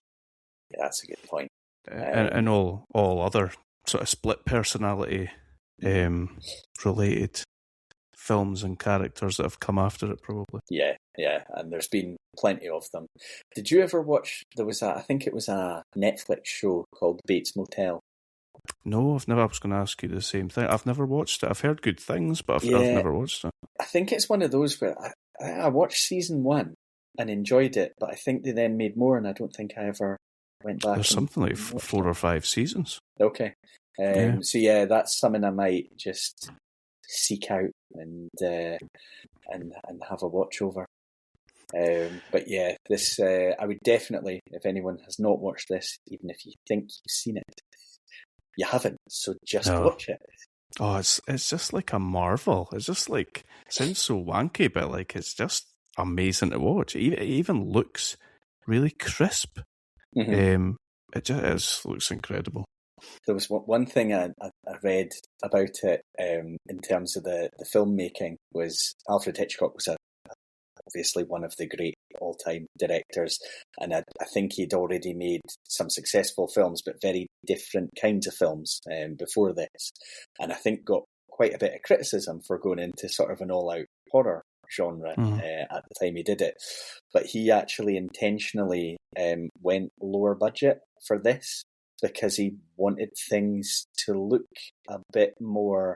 Yeah, that's a good point. And all other sort of split personality related films and characters that have come after it, probably. Yeah, and there's been plenty of them. Did you ever watch? I think it was a Netflix show called Bates Motel. No, I've never. I was going to ask you the same thing. I've never watched it. I've heard good things, but I've never watched it. I think it's one of those where I watched season 1 and enjoyed it, but I think they then made more, and I don't think I ever went back. There's something like 4 or 5 seasons. Okay. So yeah, that's something I might just seek out and have a watch over. But yeah, this I would definitely, if anyone has not watched this, even if you think you've seen it, you haven't, so just watch it. Oh, it's just like a marvel. It's just like, it sounds so wanky, but like it's just amazing to watch. It even looks really crisp. Mm-hmm. It looks incredible. There was one thing I read about it in terms of the filmmaking was Alfred Hitchcock was obviously one of the great all-time directors, and I think he'd already made some successful films, but very different kinds of films before this, and I think got quite a bit of criticism for going into sort of an all-out horror genre at the time he did it. But he actually intentionally went lower budget for this because he wanted things to look a bit more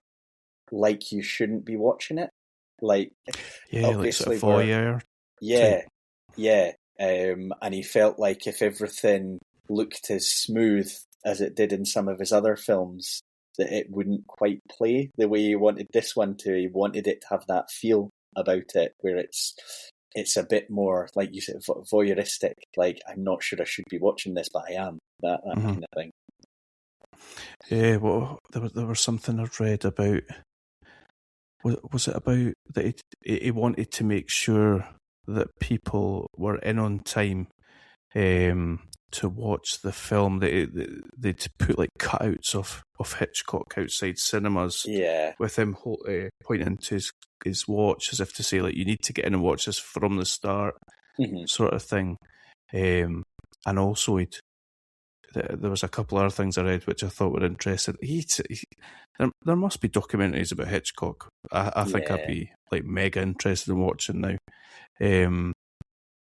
like you shouldn't be watching it. Like, obviously, like voyeur. Yeah. And he felt like if everything looked as smooth as it did in some of his other films, that it wouldn't quite play the way he wanted this one to. He wanted it to have that feel about it, where it's a bit more, like you said, voyeuristic. Like, I'm not sure I should be watching this, but I am. That kind of thing. Yeah, well, there was something I've read about. Was it about that he wanted to make sure that people were in on time to watch the film? They'd put like cutouts of Hitchcock outside cinemas, with him pointing to his watch as if to say, like, you need to get in and watch this from the start, sort of thing. And also there was a couple other things I read which I thought were interesting. There must be documentaries about Hitchcock. I think I'd be like mega interested in watching now.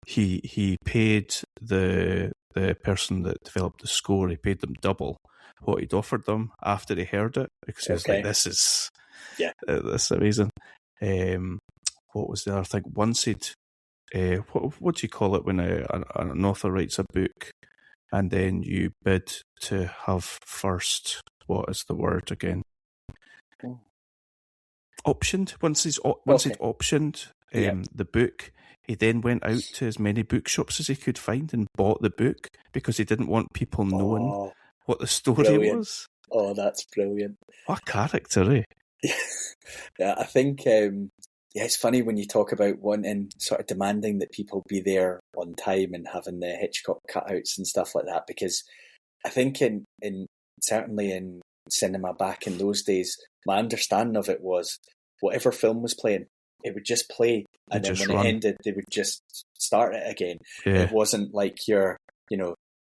He paid the person that developed the score. He paid them double what he'd offered them after he heard it, because he was like, "This is amazing." What was the other thing? Once he'd what do you call it when an author writes a book and then you bid to have first? What is the word again? Optioned. Once he'd optioned the book, he then went out to as many bookshops as he could find and bought the book, because he didn't want people knowing what the story was. Oh, that's brilliant. What a character, eh? Yeah, I think it's funny when you talk about wanting, sort of demanding that people be there on time and having the Hitchcock cutouts and stuff like that, because I think in certainly in cinema back in those days, my understanding of it was whatever film was playing, it would just play, and then when it ended, they would just start it again. Yeah. It wasn't like your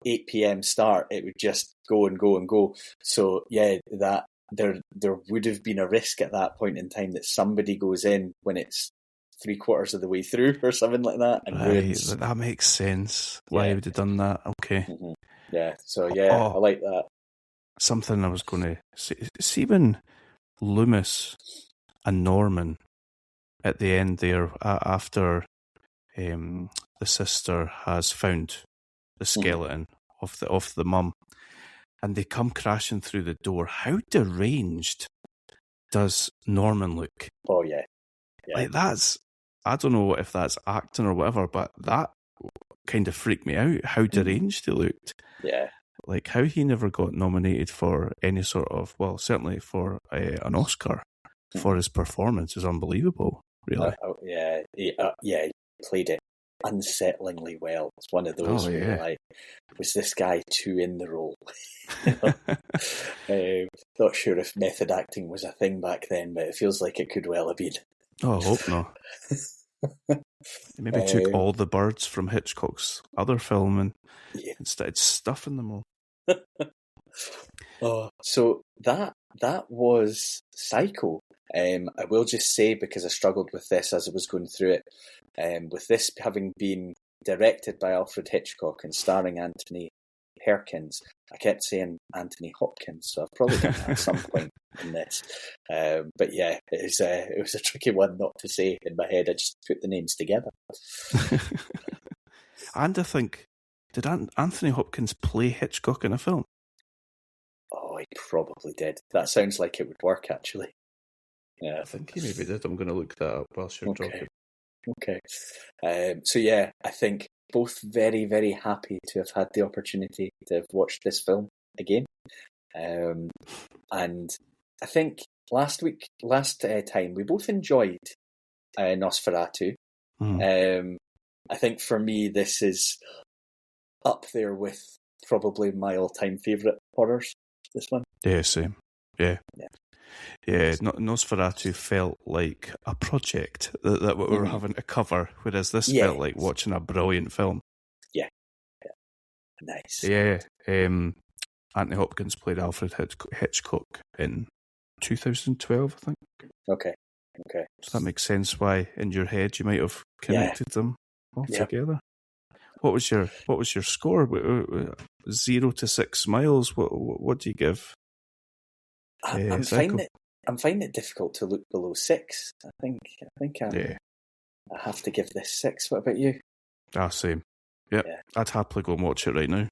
8 p.m. start. It would just go and go and go. So yeah, that there would have been a risk at that point in time that somebody goes in when it's 3/4 of the way through or something like that. And ruins. That makes sense. Why he would have done that. Okay. Mm-hmm. Yeah. So yeah, I like that. Something I was going to see when Loomis and Norman at the end there, after the sister has found the skeleton of the mum, and they come crashing through the door. How deranged does Norman look? Oh yeah. Like, that's, I don't know if that's acting or whatever, but that kind of freaked me out. How deranged he looked. Yeah. Like, how he never got nominated for any sort of, well, certainly for an Oscar for his performance is unbelievable. Really. He played it unsettlingly well. It's one of those where you're like, was this guy too in the role? Not sure if method acting was a thing back then, but it feels like it could well have been. Oh, I hope not. They maybe took all the birds from Hitchcock's other film and started stuffing them all. So that was Psycho. I will just say, because I struggled with this as I was going through it, with this having been directed by Alfred Hitchcock and starring Anthony Perkins, I kept saying Anthony Hopkins, so I've probably done that at some point in this. But yeah, it was a tricky one not to say in my head. I just put the names together. And I think, did Anthony Hopkins play Hitchcock in a film? Oh, he probably did. That sounds like it would work, actually. Yeah, I think he maybe did. I'm going to look that up whilst you're talking. Okay. So yeah, I think both very, very happy to have had the opportunity to have watched this film again. And I think last time we both enjoyed Nosferatu. I think for me this is up there with probably my all-time favourite horrors. This one. Yeah, same. Yeah. Nosferatu felt like a project that we were having to cover, whereas this felt like watching a brilliant film. Yeah. Nice. Yeah. Anthony Hopkins played Alfred Hitchcock in 2012, I think. Okay. So that makes sense why in your head you might have connected them all together. What was your score? 0 to 6 miles. What do you give? I'm finding it difficult to look below 6. I think I have to give this 6. What about you? Same. Yep. Yeah. I'd happily go and watch it right now.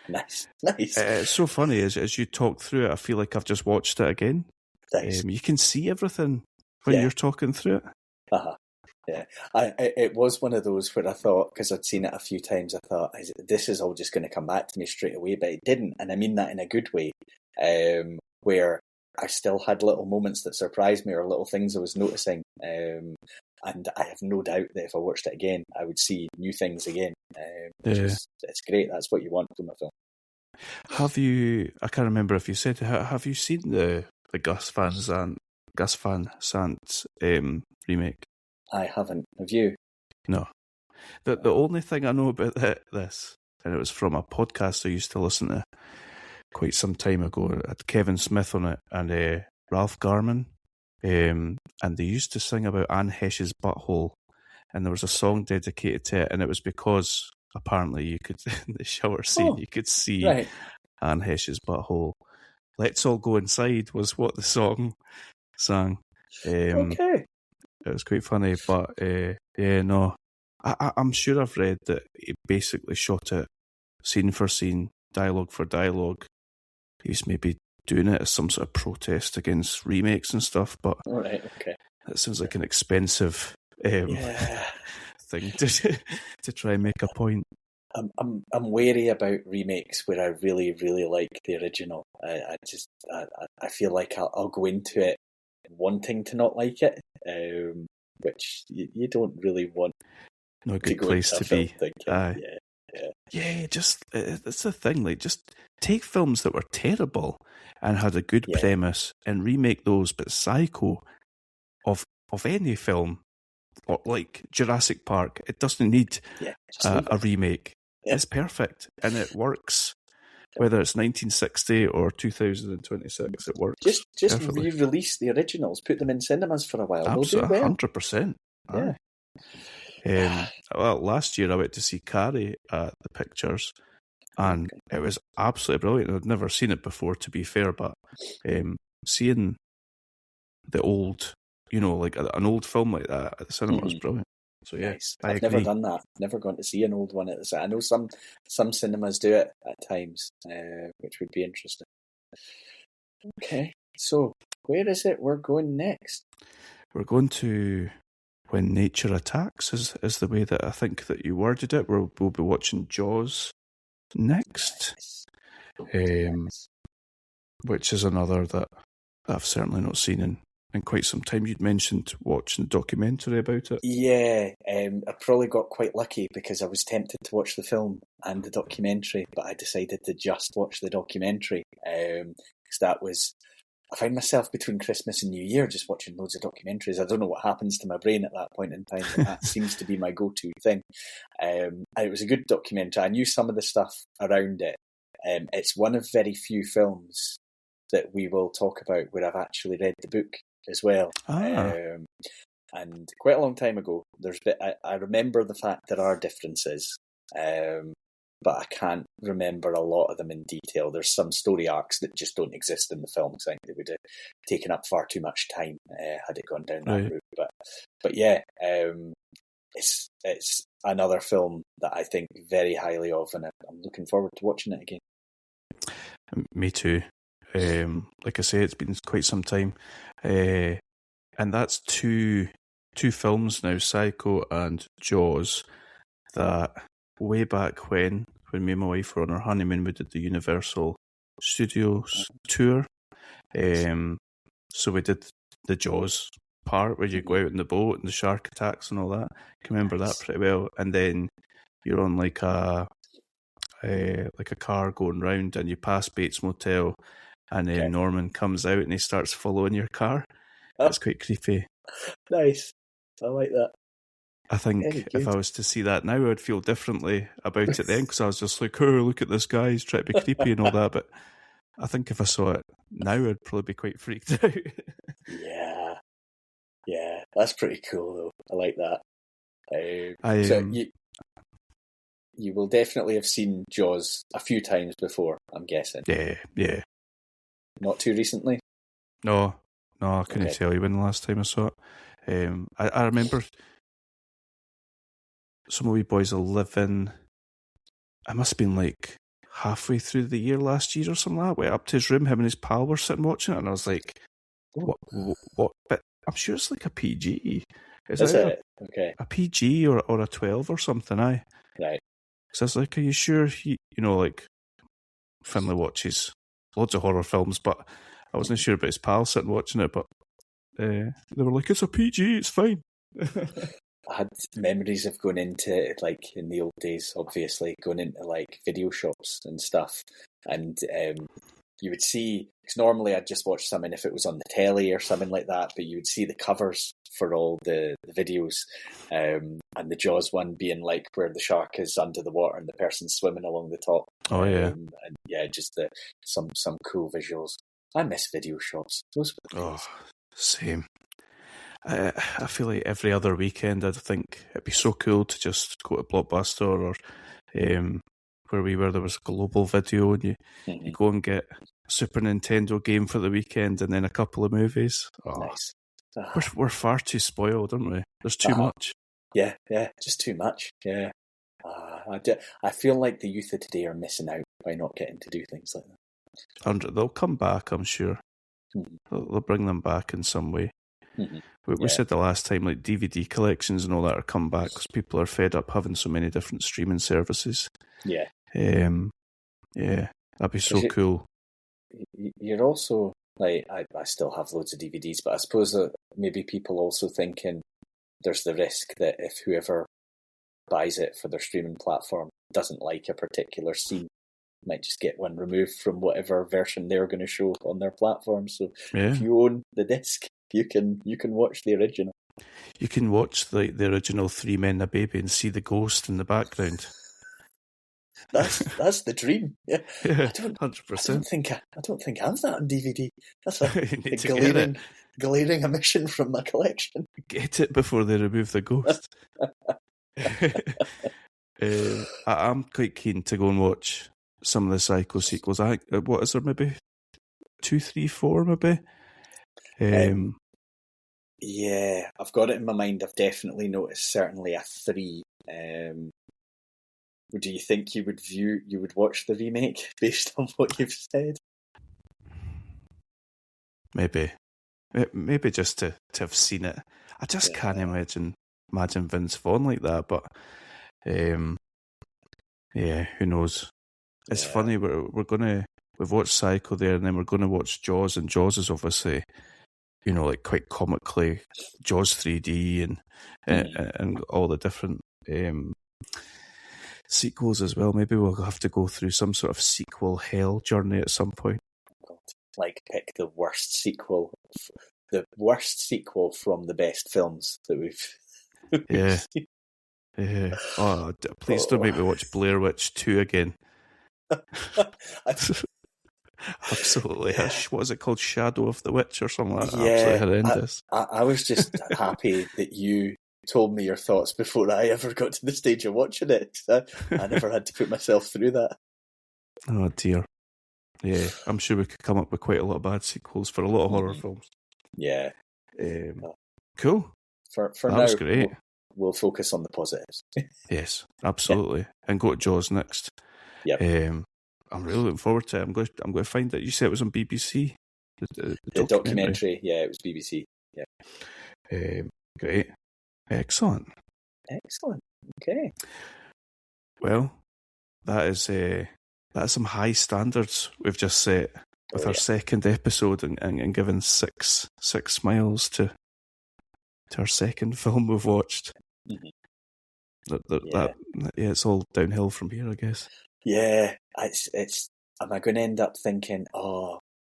Nice. It's so funny, as you talk through it, I feel like I've just watched it again. Nice. You can see everything when you're talking through it. Uh-huh. Yeah, it was one of those where I thought, because I'd seen it a few times, I thought, this is all just going to come back to me straight away, but it didn't, and I mean that in a good way, where I still had little moments that surprised me or little things I was noticing, and I have no doubt that if I watched it again, I would see new things again, it's great. That's what you want from a film. Have you, I can't remember if you said, have you seen the Gus Van Sant remake? I haven't. Have you? No. The only thing I know about this, and it was from a podcast I used to listen to quite some time ago, it had Kevin Smith on it and Ralph Garman, and they used to sing about Anne Heche's butthole, and there was a song dedicated to it, and it was because apparently you could, in the shower scene, you could see Anne Heche's butthole. Let's All Go Inside was what the song sang. Okay. It was quite funny, but no. I'm sure I've read that he basically shot it scene for scene, dialogue for dialogue. He's maybe doing it as some sort of protest against remakes and stuff, but that sounds like an expensive thing to try and make a point. I'm wary about remakes where I really, really like the original. I feel like I'll go into it wanting to not like it, which you don't really want. No good place to be. Yeah, just that's the thing. Like, just take films that were terrible and had a good premise and remake those. But Psycho, of any film, or like Jurassic Park, it doesn't need a remake. Yeah. It's perfect and it works. Whether it's 1960 or 2026, it works. Just re-release the originals, put them in cinemas for a while. Absolutely, 100%. Yeah. Well, last year I went to see Carrie at the Pictures, and it was absolutely brilliant. I'd never seen it before, to be fair, but seeing the old, like an old film like that at the cinema was brilliant. So yeah, nice. I've never done that. Never gone to see an old one at the cinema. I know some cinemas do it at times, which would be interesting. Okay, so where is it we're going next? We're going to When Nature Attacks is the way that I think that you worded it. We'll be watching Jaws next, which is another that I've certainly not seen in quite some time. You'd mentioned watching a documentary about it. Yeah, I probably got quite lucky because I was tempted to watch the film and the documentary, but I decided to just watch the documentary because I find myself between Christmas and New Year just watching loads of documentaries. I don't know what happens to my brain at that point in time, but that seems to be my go-to thing. And it was a good documentary. I knew some of the stuff around it. It's one of very few films that we will talk about where I've actually read the book as well. And quite a long time ago, I remember the fact there are differences, but I can't remember a lot of them in detail. There's some story arcs that just don't exist in the film, because I think they would have taken up far too much time had it gone down that route. But yeah, it's another film that I think very highly of, and I'm looking forward to watching it again. Me too. Like I say, it's been quite some time, and that's two films now, Psycho and Jaws, that way back when me and my wife were on our honeymoon, we did the Universal Studios tour. So we did the Jaws part where you go out in the boat and the shark attacks and all that. I can remember that pretty well. And then you're on like a car going round and you pass Bates Motel, and then Norman comes out and he starts following your car. That's quite creepy. Nice. I like that. I think if I was to see that now, I'd feel differently about it then, because I was just like, oh, look at this guy, he's trying to be creepy and all that. But I think if I saw it now, I'd probably be quite freaked out. Yeah, that's pretty cool though. I like that. So you will definitely have seen Jaws a few times before, I'm guessing. Yeah. Not too recently? No, I couldn't tell you when the last time I saw it. I remember some of we boys are living. I must have been like halfway through the year last year or something like that. Went up to his room, him and his pal were sitting watching it, and I was like, what? But I'm sure it's like a PG. Is it? Okay. A PG or a 12 or something, aye. Right. So I was like, are you sure like, Finlay watches loads of horror films, but I wasn't sure about his pal sitting watching it, but they were like, it's a PG, it's fine. I had memories of going into, like, in the old days, obviously, going into, like, video shops and stuff, and you would see, because normally I'd just watch something if it was on the telly or something like that, but you would see the covers for all the videos, and the Jaws one being, like, where the shark is under the water and the person's swimming along the top. Oh, yeah. And yeah, just some cool visuals. I miss video shops. Those were the days. Same. I feel like every other weekend I'd think it'd be so cool to just go to Blockbuster or where we were, there was a Global Video, and you go and get a Super Nintendo game for the weekend and then a couple of movies. Nice. We're far too spoiled, aren't we? There's too much. Yeah, just too much. Yeah. I feel like the youth of today are missing out by not getting to do things like that. They'll come back, I'm sure. They'll bring them back in some way. We said the last time, like, DVD collections and all that are come back because people are fed up having so many different streaming services. Yeah. Yeah, that'd be so cool. You're also, like, I still have loads of DVDs, but I suppose that maybe people also thinking there's the risk that if whoever buys it for their streaming platform doesn't like a particular scene, might just get one removed from whatever version they're going to show on their platform. So if you own the disc, you can watch the original. You can watch the original Three Men and a Baby and see the ghost in the background. That's the dream. Yeah, 100%. I don't think I have that on DVD. That's a glaring omission from my collection. Get it before they remove the ghost. I'm quite keen to go and watch some of the Psycho sequels. I think, what is there, maybe 2, 3, 4, maybe? Yeah, I've got it in my mind. I've definitely noticed certainly a 3. Do you think you would watch the remake based on what you've said? Maybe just to have seen it. I just can't imagine Vince Vaughn like that, but yeah, who knows? It's funny, we've watched Psycho there, and then we're gonna watch Jaws, and Jaws is obviously, like, quite comically Jaws 3D and all the different sequels as well. Maybe we'll have to go through some sort of sequel hell journey at some point. Like, pick the worst sequel from the best films that we've seen. Yeah. Oh, please don't make me watch Blair Witch 2 again. Absolutely. Yeah. What is it called? Shadow of the Witch or something like that? Yeah, absolutely horrendous. I was just happy that you told me your thoughts before I ever got to the stage of watching it. I never had to put myself through that. Oh dear. Yeah, I'm sure we could come up with quite a lot of bad sequels for a lot of horror films. Yeah. Cool. For that now, was great. We'll focus on the positives. Yes, absolutely. Yeah. And go to Jaws next. Yep. I'm really looking forward to it. I'm going to find out. You said it was on BBC? The documentary. Yeah, it was BBC. Yeah. Great. Excellent. Okay. Well, that's some high standards we've just set with our second episode and given six smiles to our second film we've watched. It's all downhill from here, I guess. Yeah, it's. Am I going to end up thinking,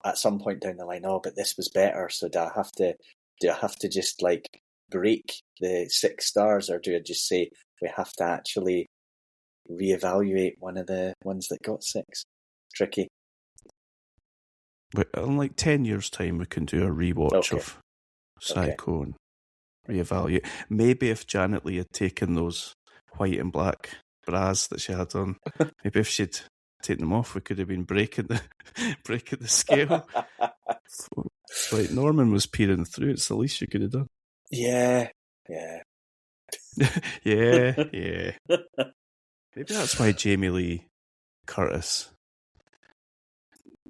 at some point down the line, but this was better? So do I have to just, like, break the 6 stars, or do I just say we have to actually reevaluate one of the ones that got 6? Tricky. But in like 10 years' time, we can do a rewatch of Psycho and reevaluate. Maybe if Janet Leigh had taken those white and black bras that she had on, maybe if she'd taken them off, we could have been breaking the scale. Like, Norman was peering through. It's the least you could have done. Yeah. yeah. Maybe that's why Jamie Lee Curtis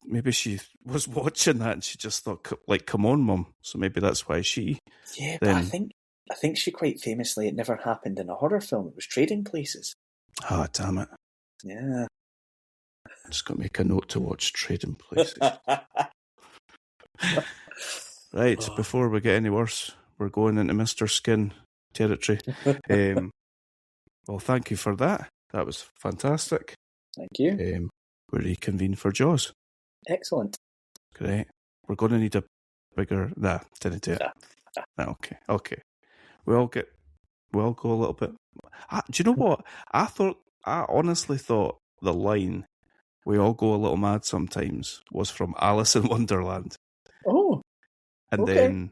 maybe she was watching that and she just thought, like, come on, Mum. So maybe that's why she... Yeah, then... but I think she quite famously, it never happened in a horror film. It was Trading Places. Ah, damn it. Yeah. Just got to make a note to watch Trading Places. Right, before we get any worse, we're going into Mr. Skin territory. Well, thank you for that. That was fantastic. Thank you. We reconvene for Jaws. Excellent. Great. We're going to need a bigger... Nah, didn't do it. Nah. Okay. We'll go a little bit... do you know what? I honestly thought the line, "We all go a little mad sometimes," was from Alice in Wonderland. Oh, and okay.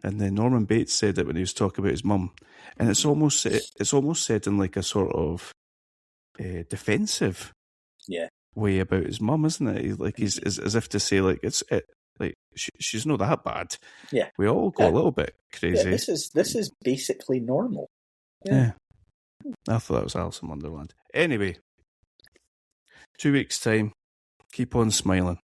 then Norman Bates said it when he was talking about his mum, and it's almost said in like a sort of defensive way about his mum, isn't it? He's as if to say, like, she's not that bad. Yeah, we all go a little bit crazy. Yeah, this is basically normal. Yeah. I thought that was Alice in Wonderland. Anyway, 2 weeks' time. Keep on smiling.